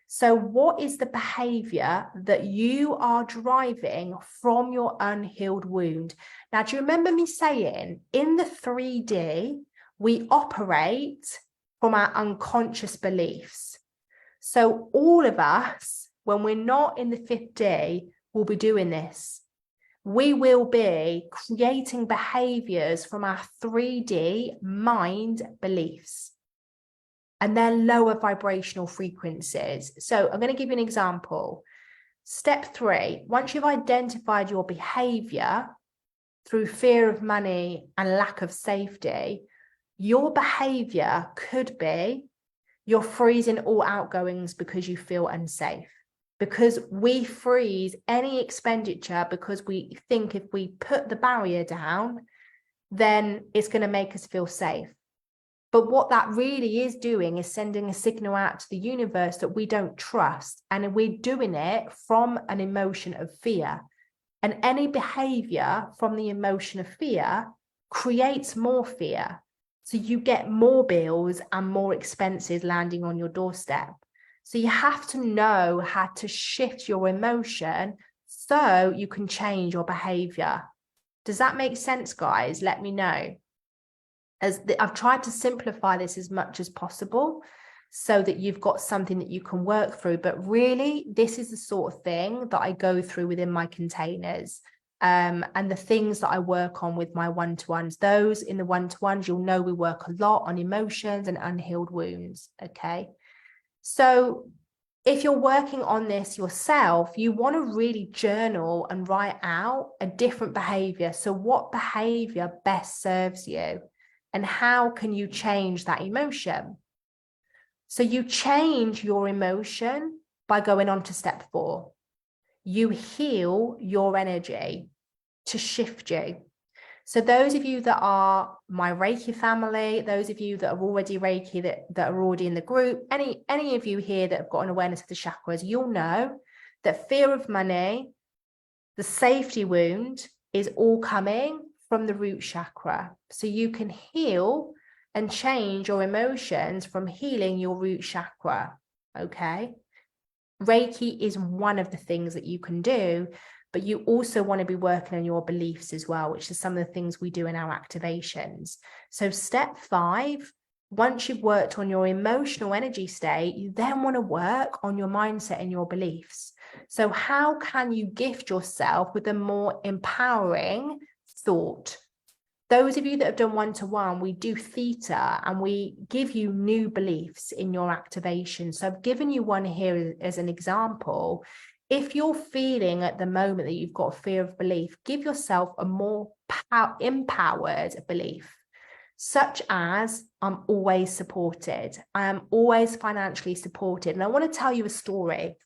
So what is the behavior that you are driving from your unhealed wound? Now, do you remember me saying in the 3D, we operate from our unconscious beliefs? So all of us, when we're not in the 5th D, will be doing this. We will be creating behaviors from our 3D mind beliefs. And they're lower vibrational frequencies. So I'm going to give you an example. Step 3, once you've identified your behavior through fear of money and lack of safety, your behavior could be you're freezing all outgoings because you feel unsafe. Because we freeze any expenditure because we think if we put the barrier down, then it's going to make us feel safe. But what that really is doing is sending a signal out to the universe that we don't trust. And we're doing it from an emotion of fear. And any behavior from the emotion of fear creates more fear. So you get more bills and more expenses landing on your doorstep. So you have to know how to shift your emotion so you can change your behavior. Does that make sense, guys? Let me know. I've tried to simplify this as much as possible. so that you've got something that you can work through. But really, this is the sort of thing that I go through within my containers. And the things that I work on with my one-to-ones, those in the one-to-ones, you'll know we work a lot on emotions and unhealed wounds. Okay. So if you're working on this yourself, you want to really journal and write out a different behavior. So what behavior best serves you and how can you change that emotion? So you change your emotion by going on to step 4. You heal your energy to shift you. So those of you that are my Reiki family, those of you that are already Reiki, that are already in the group, any of you here that have got an awareness of the chakras, you'll know that fear of money, the safety wound, is all coming from the root chakra. So you can heal and change your emotions from healing your root chakra. Okay. Reiki is one of the things that you can do, but you also want to be working on your beliefs as well, which is some of the things we do in our activations. So step 5, once you've worked on your emotional energy state, you then want to work on your mindset and your beliefs. So how can you gift yourself with a more empowering thought? Those of you that have done one-to-one, we do theta and we give you new beliefs in your activation. So I've given you one here as an example. If you're feeling at the moment that you've got fear of belief, give yourself a more empowered belief, such as I'm always supported. I am always financially supported. And I want to tell you a story.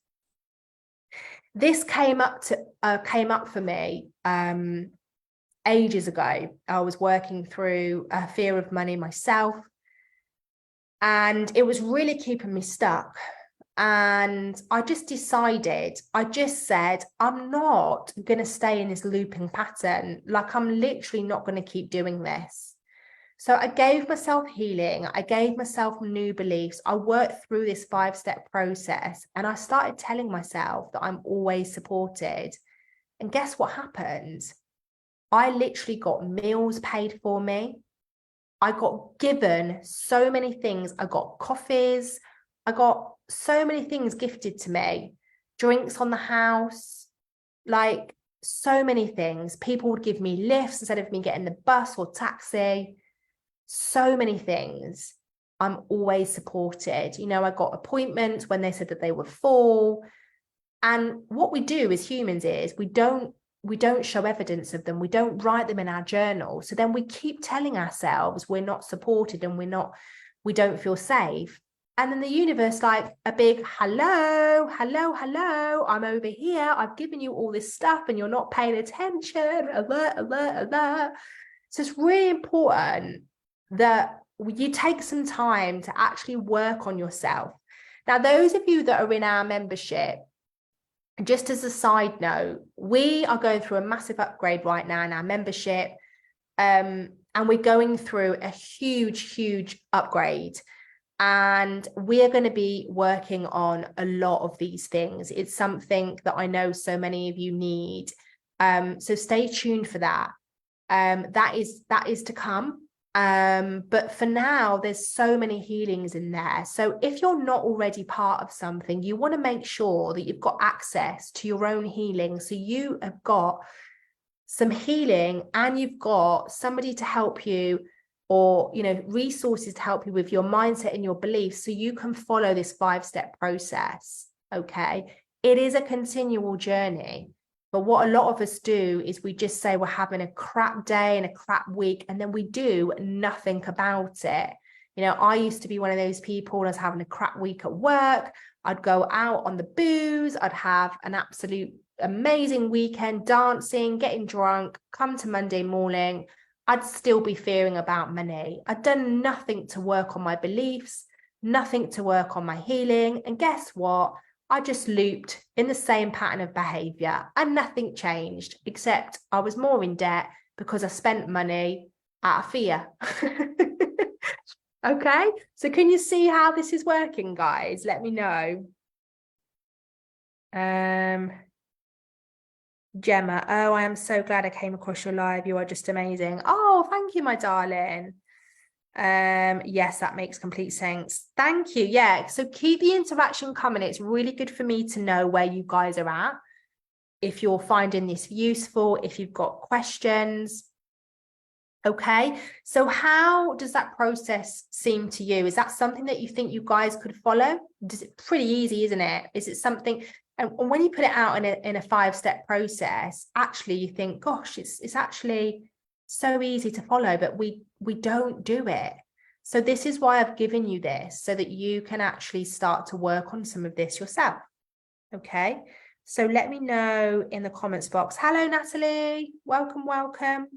This came up for me ages ago. I was working through a fear of money myself, and it was really keeping me stuck. And I just said, I'm not going to stay in this looping pattern. Like, I'm literally not going to keep doing this. So I gave myself healing. I gave myself new beliefs. I worked through this 5-step process and I started telling myself that I'm always supported. And guess what happened? I literally got meals paid for me. I got given so many things. I got coffees. I got so many things gifted to me, drinks on the house, like so many things. People would give me lifts instead of me getting the bus or taxi. So many things. I'm always supported. You know, I got appointments when they said that they were full. And what we do as humans is we don't show evidence of them. We don't write them in our journal. So then we keep telling ourselves we're not supported and we don't feel safe. And then the universe, like a big hello, I'm over here. I've given you all this stuff and you're not paying attention. Alert. So it's really important that you take some time to actually work on yourself. Now, those of you that are in our membership, just as a side note, we are going through a massive upgrade right now in our membership. And we're going through a huge upgrade. And we are going to be working on a lot of these things. It's something that I know so many of you need. So stay tuned for that. That is to come. But for now, there's so many healings in there. So if you're not already part of something, you want to make sure that you've got access to your own healing. So you have got some healing and you've got somebody to help you, or, you know, resources to help you with your mindset and your beliefs so you can follow this 5-step process. Okay. It is a continual journey. But what a lot of us do is we just say we're having a crap day and a crap week, and then we do nothing about it. You know, I used to be one of those people, and I was having a crap week at work. I'd go out on the booze. I'd have an absolute amazing weekend dancing, getting drunk, come to Monday morning. I'd still be fearing about money. I'd done nothing to work on my beliefs, nothing to work on my healing. And guess what? I just looped in the same pattern of behavior and nothing changed, except I was more in debt because I spent money out of fear. Okay, so can you see how this is working, guys? Let me know. Gemma, oh, I am so glad I came across your live. You are just amazing. Oh, thank you, my darling. Yes, that makes complete sense. Thank you. Yeah, so keep the interaction coming. It's really good for me to know where you guys are at, if you're finding this useful, if you've got questions. Okay, so how does that process seem to you? Is that something that you think you guys could follow? It's pretty easy, isn't it? Is it something, and when you put it out in a 5-step process, actually you think, gosh, it's actually so easy to follow, but we don't do it. So this is why I've given you this, so that you can actually start to work on some of this yourself. Okay, so let me know in the comments box. Hello, Natalie. Welcome, welcome.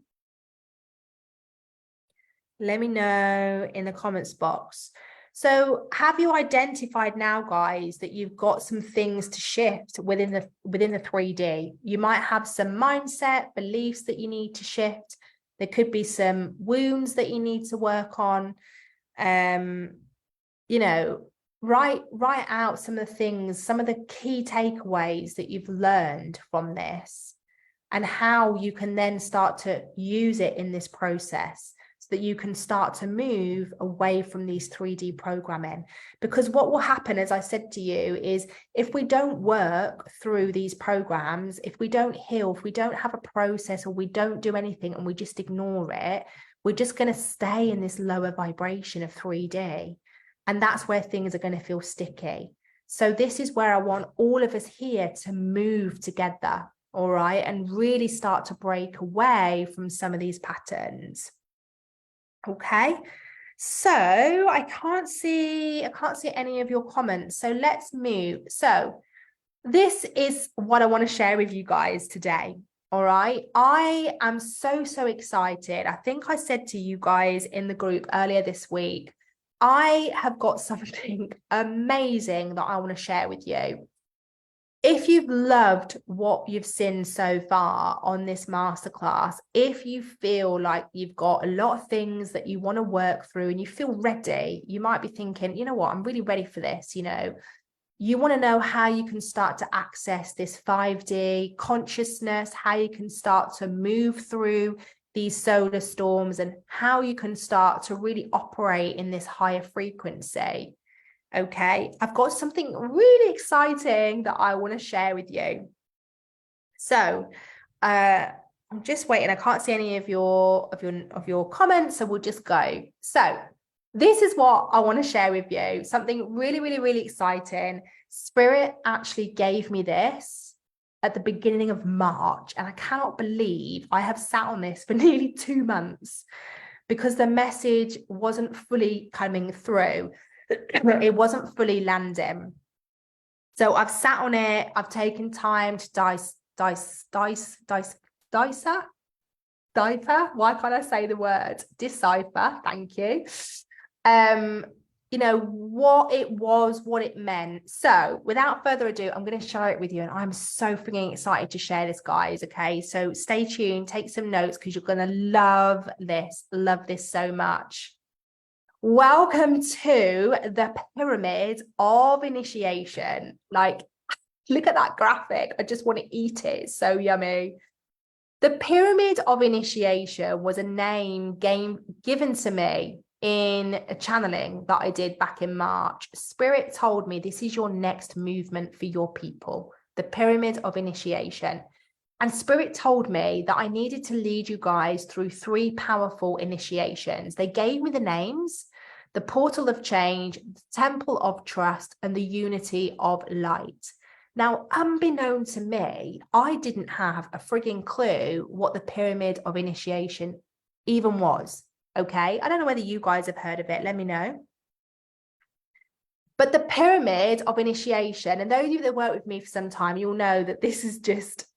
Let me know in the comments box. So have you identified now, guys, that you've got some things to shift within the 3D? You might have some mindset, beliefs that you need to shift. There could be some wounds that you need to work on. You know, write out some of the things, some of the key takeaways that you've learned from this, and how you can then start to use it in this process, so that you can start to move away from these 3D programming. Because what will happen, as I said to you, is if we don't work through these programs, if we don't heal, if we don't have a process, or we don't do anything and we just ignore it, we're just going to stay in this lower vibration of 3D. And that's where things are going to feel sticky. So this is where I want all of us here to move together, all right, and really start to break away from some of these patterns. Okay, so I can't see any of your comments, so let's move. So this is what I want to share with you guys today. All right, I am so excited. I think I said to you guys in the group earlier this week, I have got something amazing that I want to share with you. If you've loved what you've seen so far on this masterclass, if you feel like you've got a lot of things that you want to work through and you feel ready, you might be thinking, you know what, I'm really ready for this. You know, you want to know how you can start to access this 5D consciousness, how you can start to move through these solar storms, and how you can start to really operate in this higher frequency. Okay, I've got something really exciting that I want to share with you. So I'm just waiting. I can't see any of your comments, so we'll just go. So this is what I want to share with you. Something really exciting. Spirit actually gave me this at the beginning of March, and I cannot believe I have sat on this for nearly 2 months, because the message wasn't fully coming through. It wasn't fully landing. So I've sat on it. I've taken time to decipher. Why can't I say the word? Decipher. Thank you. You know, what it was, what it meant. So without further ado, I'm going to share it with you. And I'm so freaking excited to share this, guys. Okay, so stay tuned, take some notes, because you're going to love this so much. Welcome to the pyramid of initiation. Like, look at that graphic. I just want to eat it. It's so yummy. The pyramid of initiation was a name given to me in a channeling that I did back in March. Spirit told me this is your next movement for your people, the pyramid of initiation. And Spirit told me that I needed to lead you guys through 3 powerful initiations. They gave me the names: the portal of change, the temple of trust, and the unity of light. Now, unbeknown to me, I didn't have a frigging clue what the pyramid of initiation even was. Okay, I don't know whether you guys have heard of it. Let me know. But the pyramid of initiation, and those of you that work with me for some time, you'll know that this is just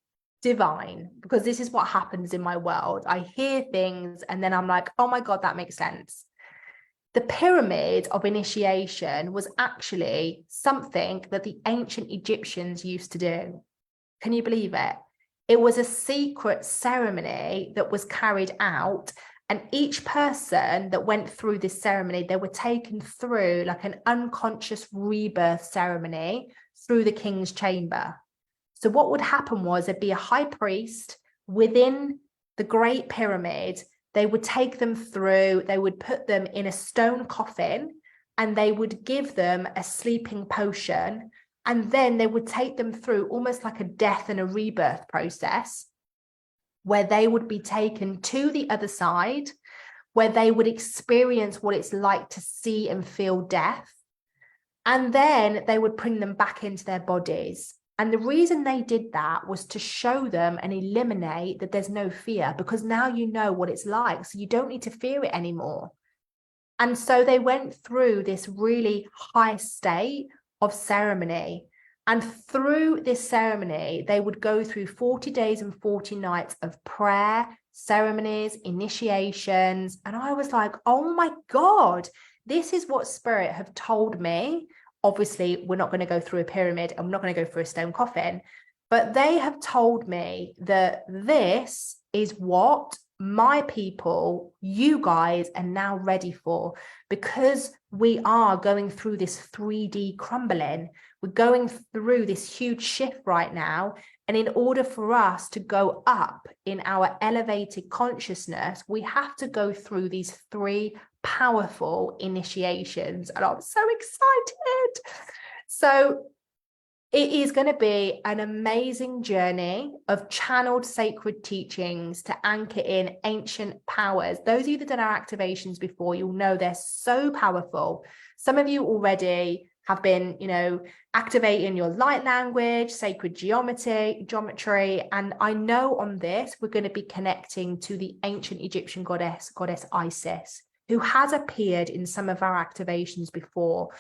divine, because this is what happens in my world. I hear things and then I'm like, oh my God, that makes sense. The pyramid of initiation was actually something that the ancient Egyptians used to do. Can you believe it? It was a secret ceremony that was carried out, and each person that went through this ceremony, they were taken through like an unconscious rebirth ceremony through the king's chamber. So what would happen was there'd be a high priest within the Great Pyramid They would take them through, they would put them in a stone coffin, and they would give them a sleeping potion. And then they would take them through almost like a death and a rebirth process, where they would be taken to the other side, where they would experience what it's like to see and feel death. And then they would bring them back into their bodies. And the reason they did that was to show them and eliminate that there's no fear, because now you know what it's like. So you don't need to fear it anymore. And so they went through this really high state of ceremony. And through this ceremony, they would go through 40 days and 40 nights of prayer, ceremonies, initiations. And I was like, oh my God, this is what Spirit have told me. Obviously, we're not going to go through a pyramid and we're not going to go through a stone coffin, but they have told me that this is what my people, you guys, are now ready for, because we are going through this 3D crumbling. We're going through this huge shift right now. And in order for us to go up in our elevated consciousness, we have to go through these 3 powerful initiations. And I'm so excited. So it is going to be an amazing journey of channeled sacred teachings to anchor in ancient powers. Those of you that done our activations before, you'll know they're so powerful. Some of you already have been, activating your light language, sacred geometry. And I know on this, we're going to be connecting to the ancient Egyptian goddess Isis, who has appeared in some of our activations before.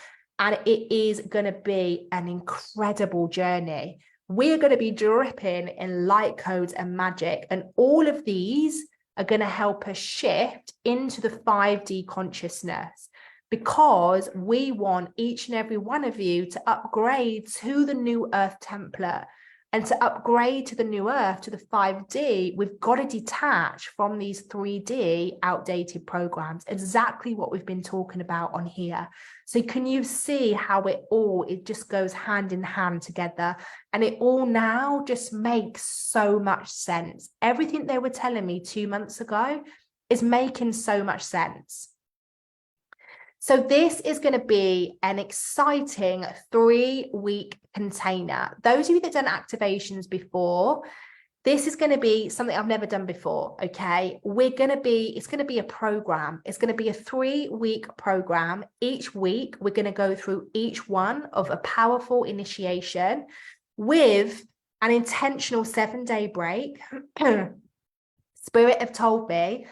And it is going to be an incredible journey. We're going to be dripping in light codes and magic. And all of these are going to help us shift into the 5D consciousness, because we want each and every one of you to upgrade to the new Earth template. And to upgrade to the new Earth, to the 5D, we've got to detach from these 3D outdated programs. Exactly what we've been talking about on here. So can you see how it just goes hand in hand together? And it all now just makes so much sense. Everything they were telling me 2 months ago is making so much sense. So this is going to be an exciting 3-week container. Those of you that done activations before, this is going to be something I've never done before. Okay. It's going to be a program. It's going to be a 3-week program. Each week, we're going to go through each one of a powerful initiation with an intentional 7-day break. Spirit have told me,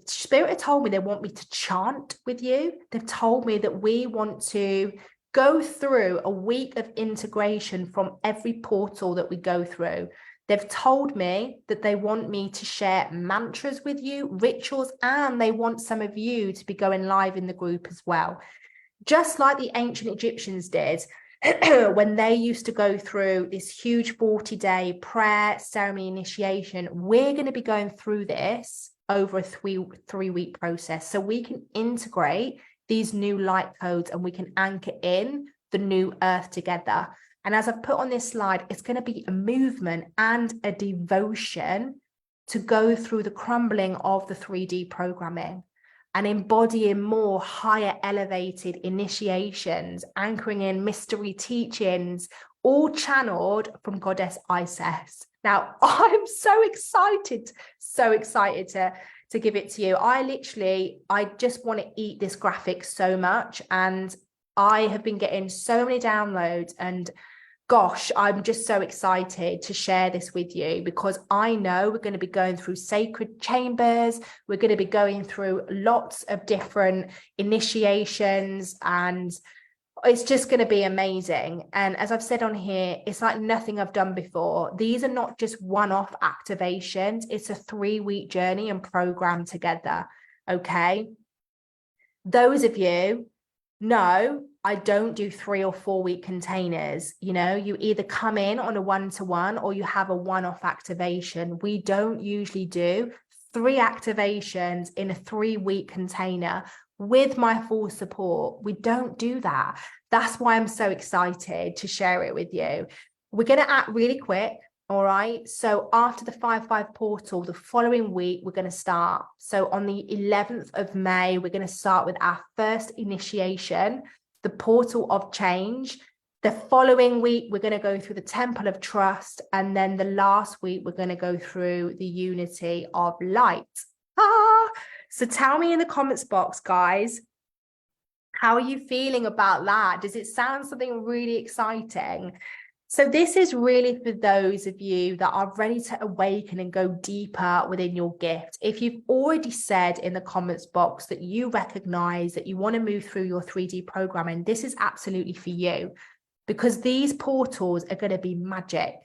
Spirit have told me they want me to chant with you. They've told me that we want to go through a week of integration from every portal that we go through. They've told me that they want me to share mantras with you, rituals, and they want some of you to be going live in the group as well. Just like the ancient Egyptians did, when they used to go through this huge 40-day prayer ceremony initiation, we're going to be going through this over a 3-week process, so we can integrate these new light codes and we can anchor in the new Earth together. And as I've put on this slide, it's going to be a movement and a devotion to go through the crumbling of the 3D programming and embodying more higher elevated initiations, anchoring in mystery teachings, all channeled from Goddess Isis. Now, I'm so excited to give it to you. I just want to eat this graphic so much. And I have been getting so many downloads, and gosh, I'm just so excited to share this with you, because I know we're going to be going through sacred chambers. We're going to be going through lots of different initiations, and it's just going to be amazing. And as I've said on here, it's like nothing I've done before. These are not just one-off activations. It's a 3-week journey and program together. Okay. Those of you know, I don't do 3 or 4 week containers. You either come in on a 1-to-1 or you have a one-off activation. We don't usually do 3 activations in a 3-week container with my full support. We don't do that. That's why I'm so excited to share it with you. We're going to act really quick. All right. So after the 5-5 portal, the following week, we're going to start. So on the 11th of May, we're going to start with our first initiation, the portal of change. The following week, we're going to go through the temple of trust. And then the last week, we're going to go through the unity of light. So tell me in the comments box, guys, how are you feeling about that? Does it sound something really exciting? So this is really for those of you that are ready to awaken and go deeper within your gift. If you've already said in the comments box that you recognize that you want to move through your 3D programming, this is absolutely for you, because these portals are going to be magic.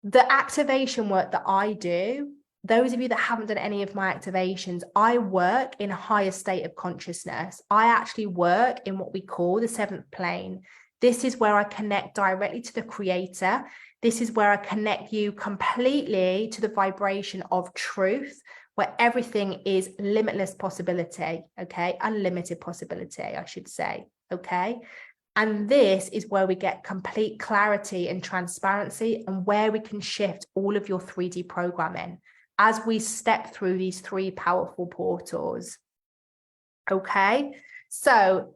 The activation work that I do, those of you that haven't done any of my activations, I work in a higher state of consciousness. I actually work in what we call the 7th plane. This is where I connect directly to the creator. This is where I connect you completely to the vibration of truth, where everything is limitless possibility, okay? Unlimited possibility, I should say, okay? And this is where we get complete clarity and transparency, and where we can shift all of your 3D programming as we step through these 3 powerful portals. Okay, so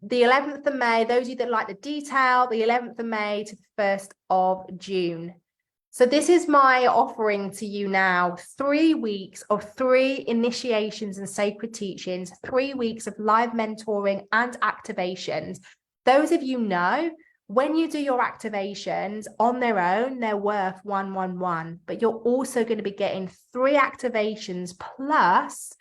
the 11th of May, those of you that like the detail, the 11th of May to the 1st of June. So this is my offering to you now, 3 weeks of 3 initiations and sacred teachings, 3 weeks of live mentoring and activations. Those of you know, when you do your activations on their own, they're worth 111, but you're also going to be getting 3 activations plus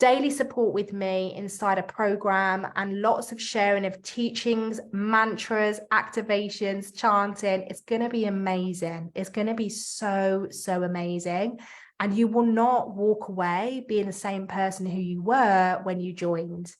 daily support with me inside a program, and lots of sharing of teachings, mantras, activations, chanting. It's going to be amazing. It's going to be so, so amazing. And you will not walk away being the same person who you were when you joined.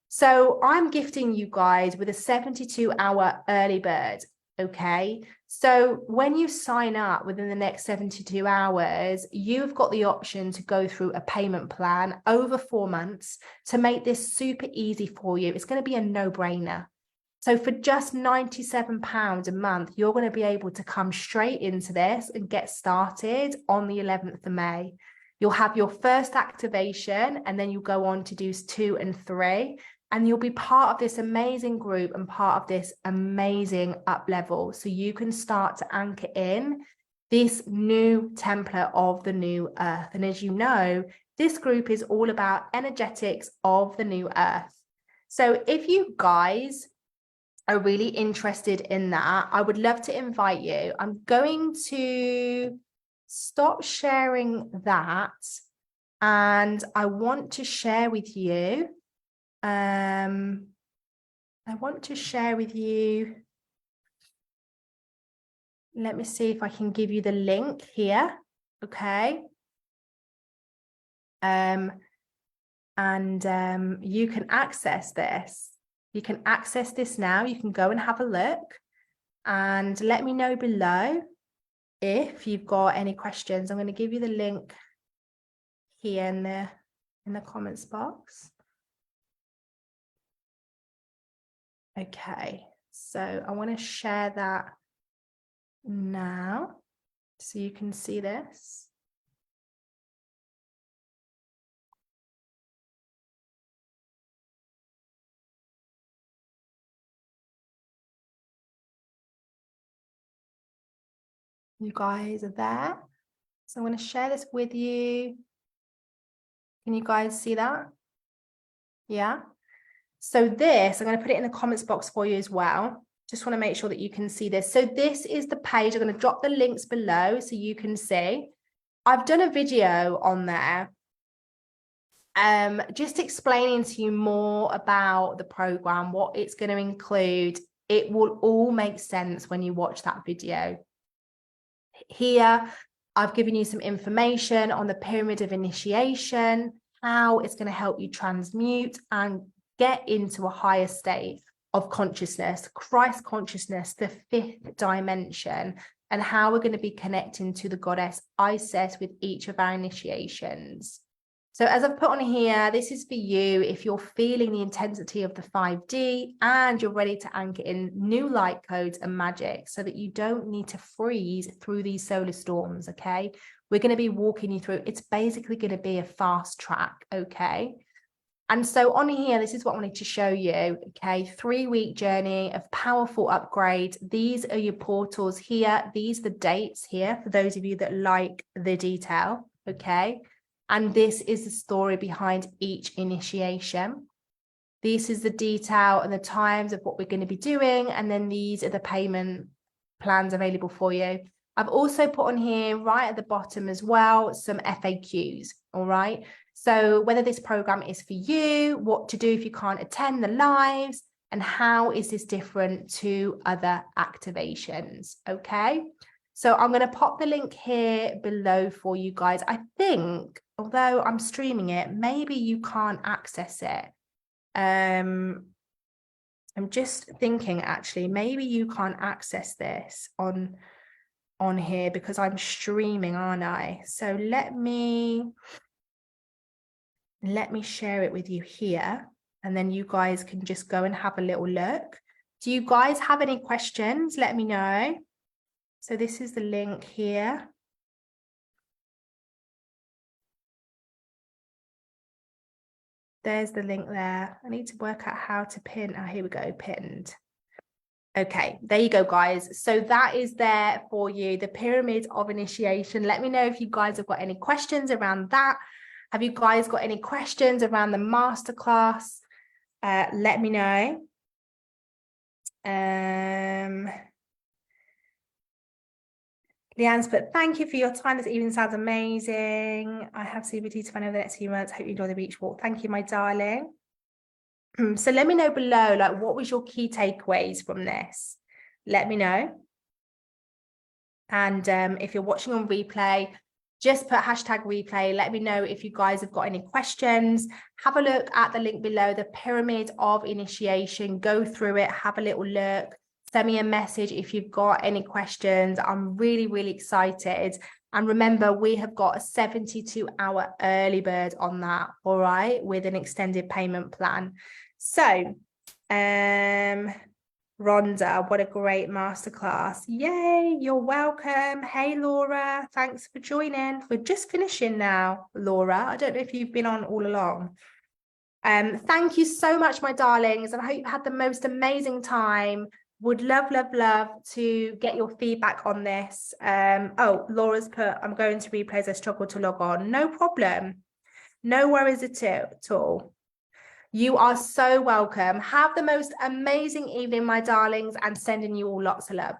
So I'm gifting you guys with a 72-hour early bird. Okay, so when you sign up within the next 72 hours, you've got the option to go through a payment plan over 4 months to make this super easy for you. It's going to be a no-brainer. So for just £97 a month, you're going to be able to come straight into this and get started on the 11th of May. You'll have your first activation, and then you go on to do 2 and 3. And you'll be part of this amazing group and part of this amazing up level. So you can start to anchor in this new template of the new earth. And as you know, this group is all about energetics of the new earth. So if you guys are really interested in that, I would love to invite you. I'm going to stop sharing that. And I want to share with you let me see if I can give you the link here. Okay. You can access this. You can access this now. You can go and have a look, and let me know below if you've got any questions. I'm going to give you the link here in the comments box. Okay, so I want to share that now so you can see this. You guys are there. So I'm going to share this with you. Can you guys see that? Yeah. So this, I'm going to put it in the comments box for you as well. Just want to make sure that you can see this. So this is the page. I'm going to drop the links below so you can see. I've done a video on there just explaining to you more about the program, what it's going to include. It will all make sense when you watch that video. Here, I've given you some information on the pyramid of initiation, how it's going to help you transmute and get into a higher state of consciousness, Christ consciousness, the 5th dimension, and how we're going to be connecting to the goddess Isis with each of our initiations. So as I've put on here, this is for you if you're feeling the intensity of the 5D and you're ready to anchor in new light codes and magic so that you don't need to freeze through these solar storms, okay? We're going to be walking you through. It's basically going to be a fast track, okay? And so on here, this is what I wanted to show you, okay? 3-week journey of powerful upgrades. These are your portals here. These are the dates here for those of you that like the detail, okay? And this is the story behind each initiation. This is the detail and the times of what we're going to be doing. And then these are the payment plans available for you. I've also put on here right at the bottom as well, some FAQs, all right? So whether this program is for you, what to do if you can't attend the lives, and how is this different to other activations, okay? So I'm going to pop the link here below for you guys. I think, although I'm streaming it, maybe you can't access it. I'm just thinking, actually, maybe you can't access this on here because I'm streaming, aren't I? So let me share it with you here, and then you guys can just go and have a little look. Do you guys have any questions? Let me know. So this is the link here. There's the link there. I need to work out how to pin. Oh, here we go, pinned. Okay, there you go, guys. So that is there for you, the pyramid of initiation. Let me know if you guys have got any questions around that. Have you guys got any questions around the masterclass? Let me know. Leanne's put, thank you for your time. This evening sounds amazing. I have CBT to find over the next few months. Hope you enjoy the beach walk. Thank you, my darling. So let me know below, like, what was your key takeaways from this? Let me know. And if you're watching on replay, just put hashtag replay. Let me know if you guys have got any questions. Have a look at the link below, the pyramid of initiation. Go through it, have a little look. Send me a message if you've got any questions. I'm really, really excited. And remember, we have got a 72-hour early bird on that, all right, with an extended payment plan. So, Rhonda, what a great masterclass. Yay, you're welcome. Hey, Laura, thanks for joining. We're just finishing now, Laura. I don't know if you've been on all along. Thank you so much, my darlings, and I hope you had the most amazing time. Would love, love, love to get your feedback on this. Oh, Laura's put, I'm going to replays. I struggle to log on. No problem. No worries at all. You are so welcome. Have the most amazing evening, my darlings, and sending you all lots of love.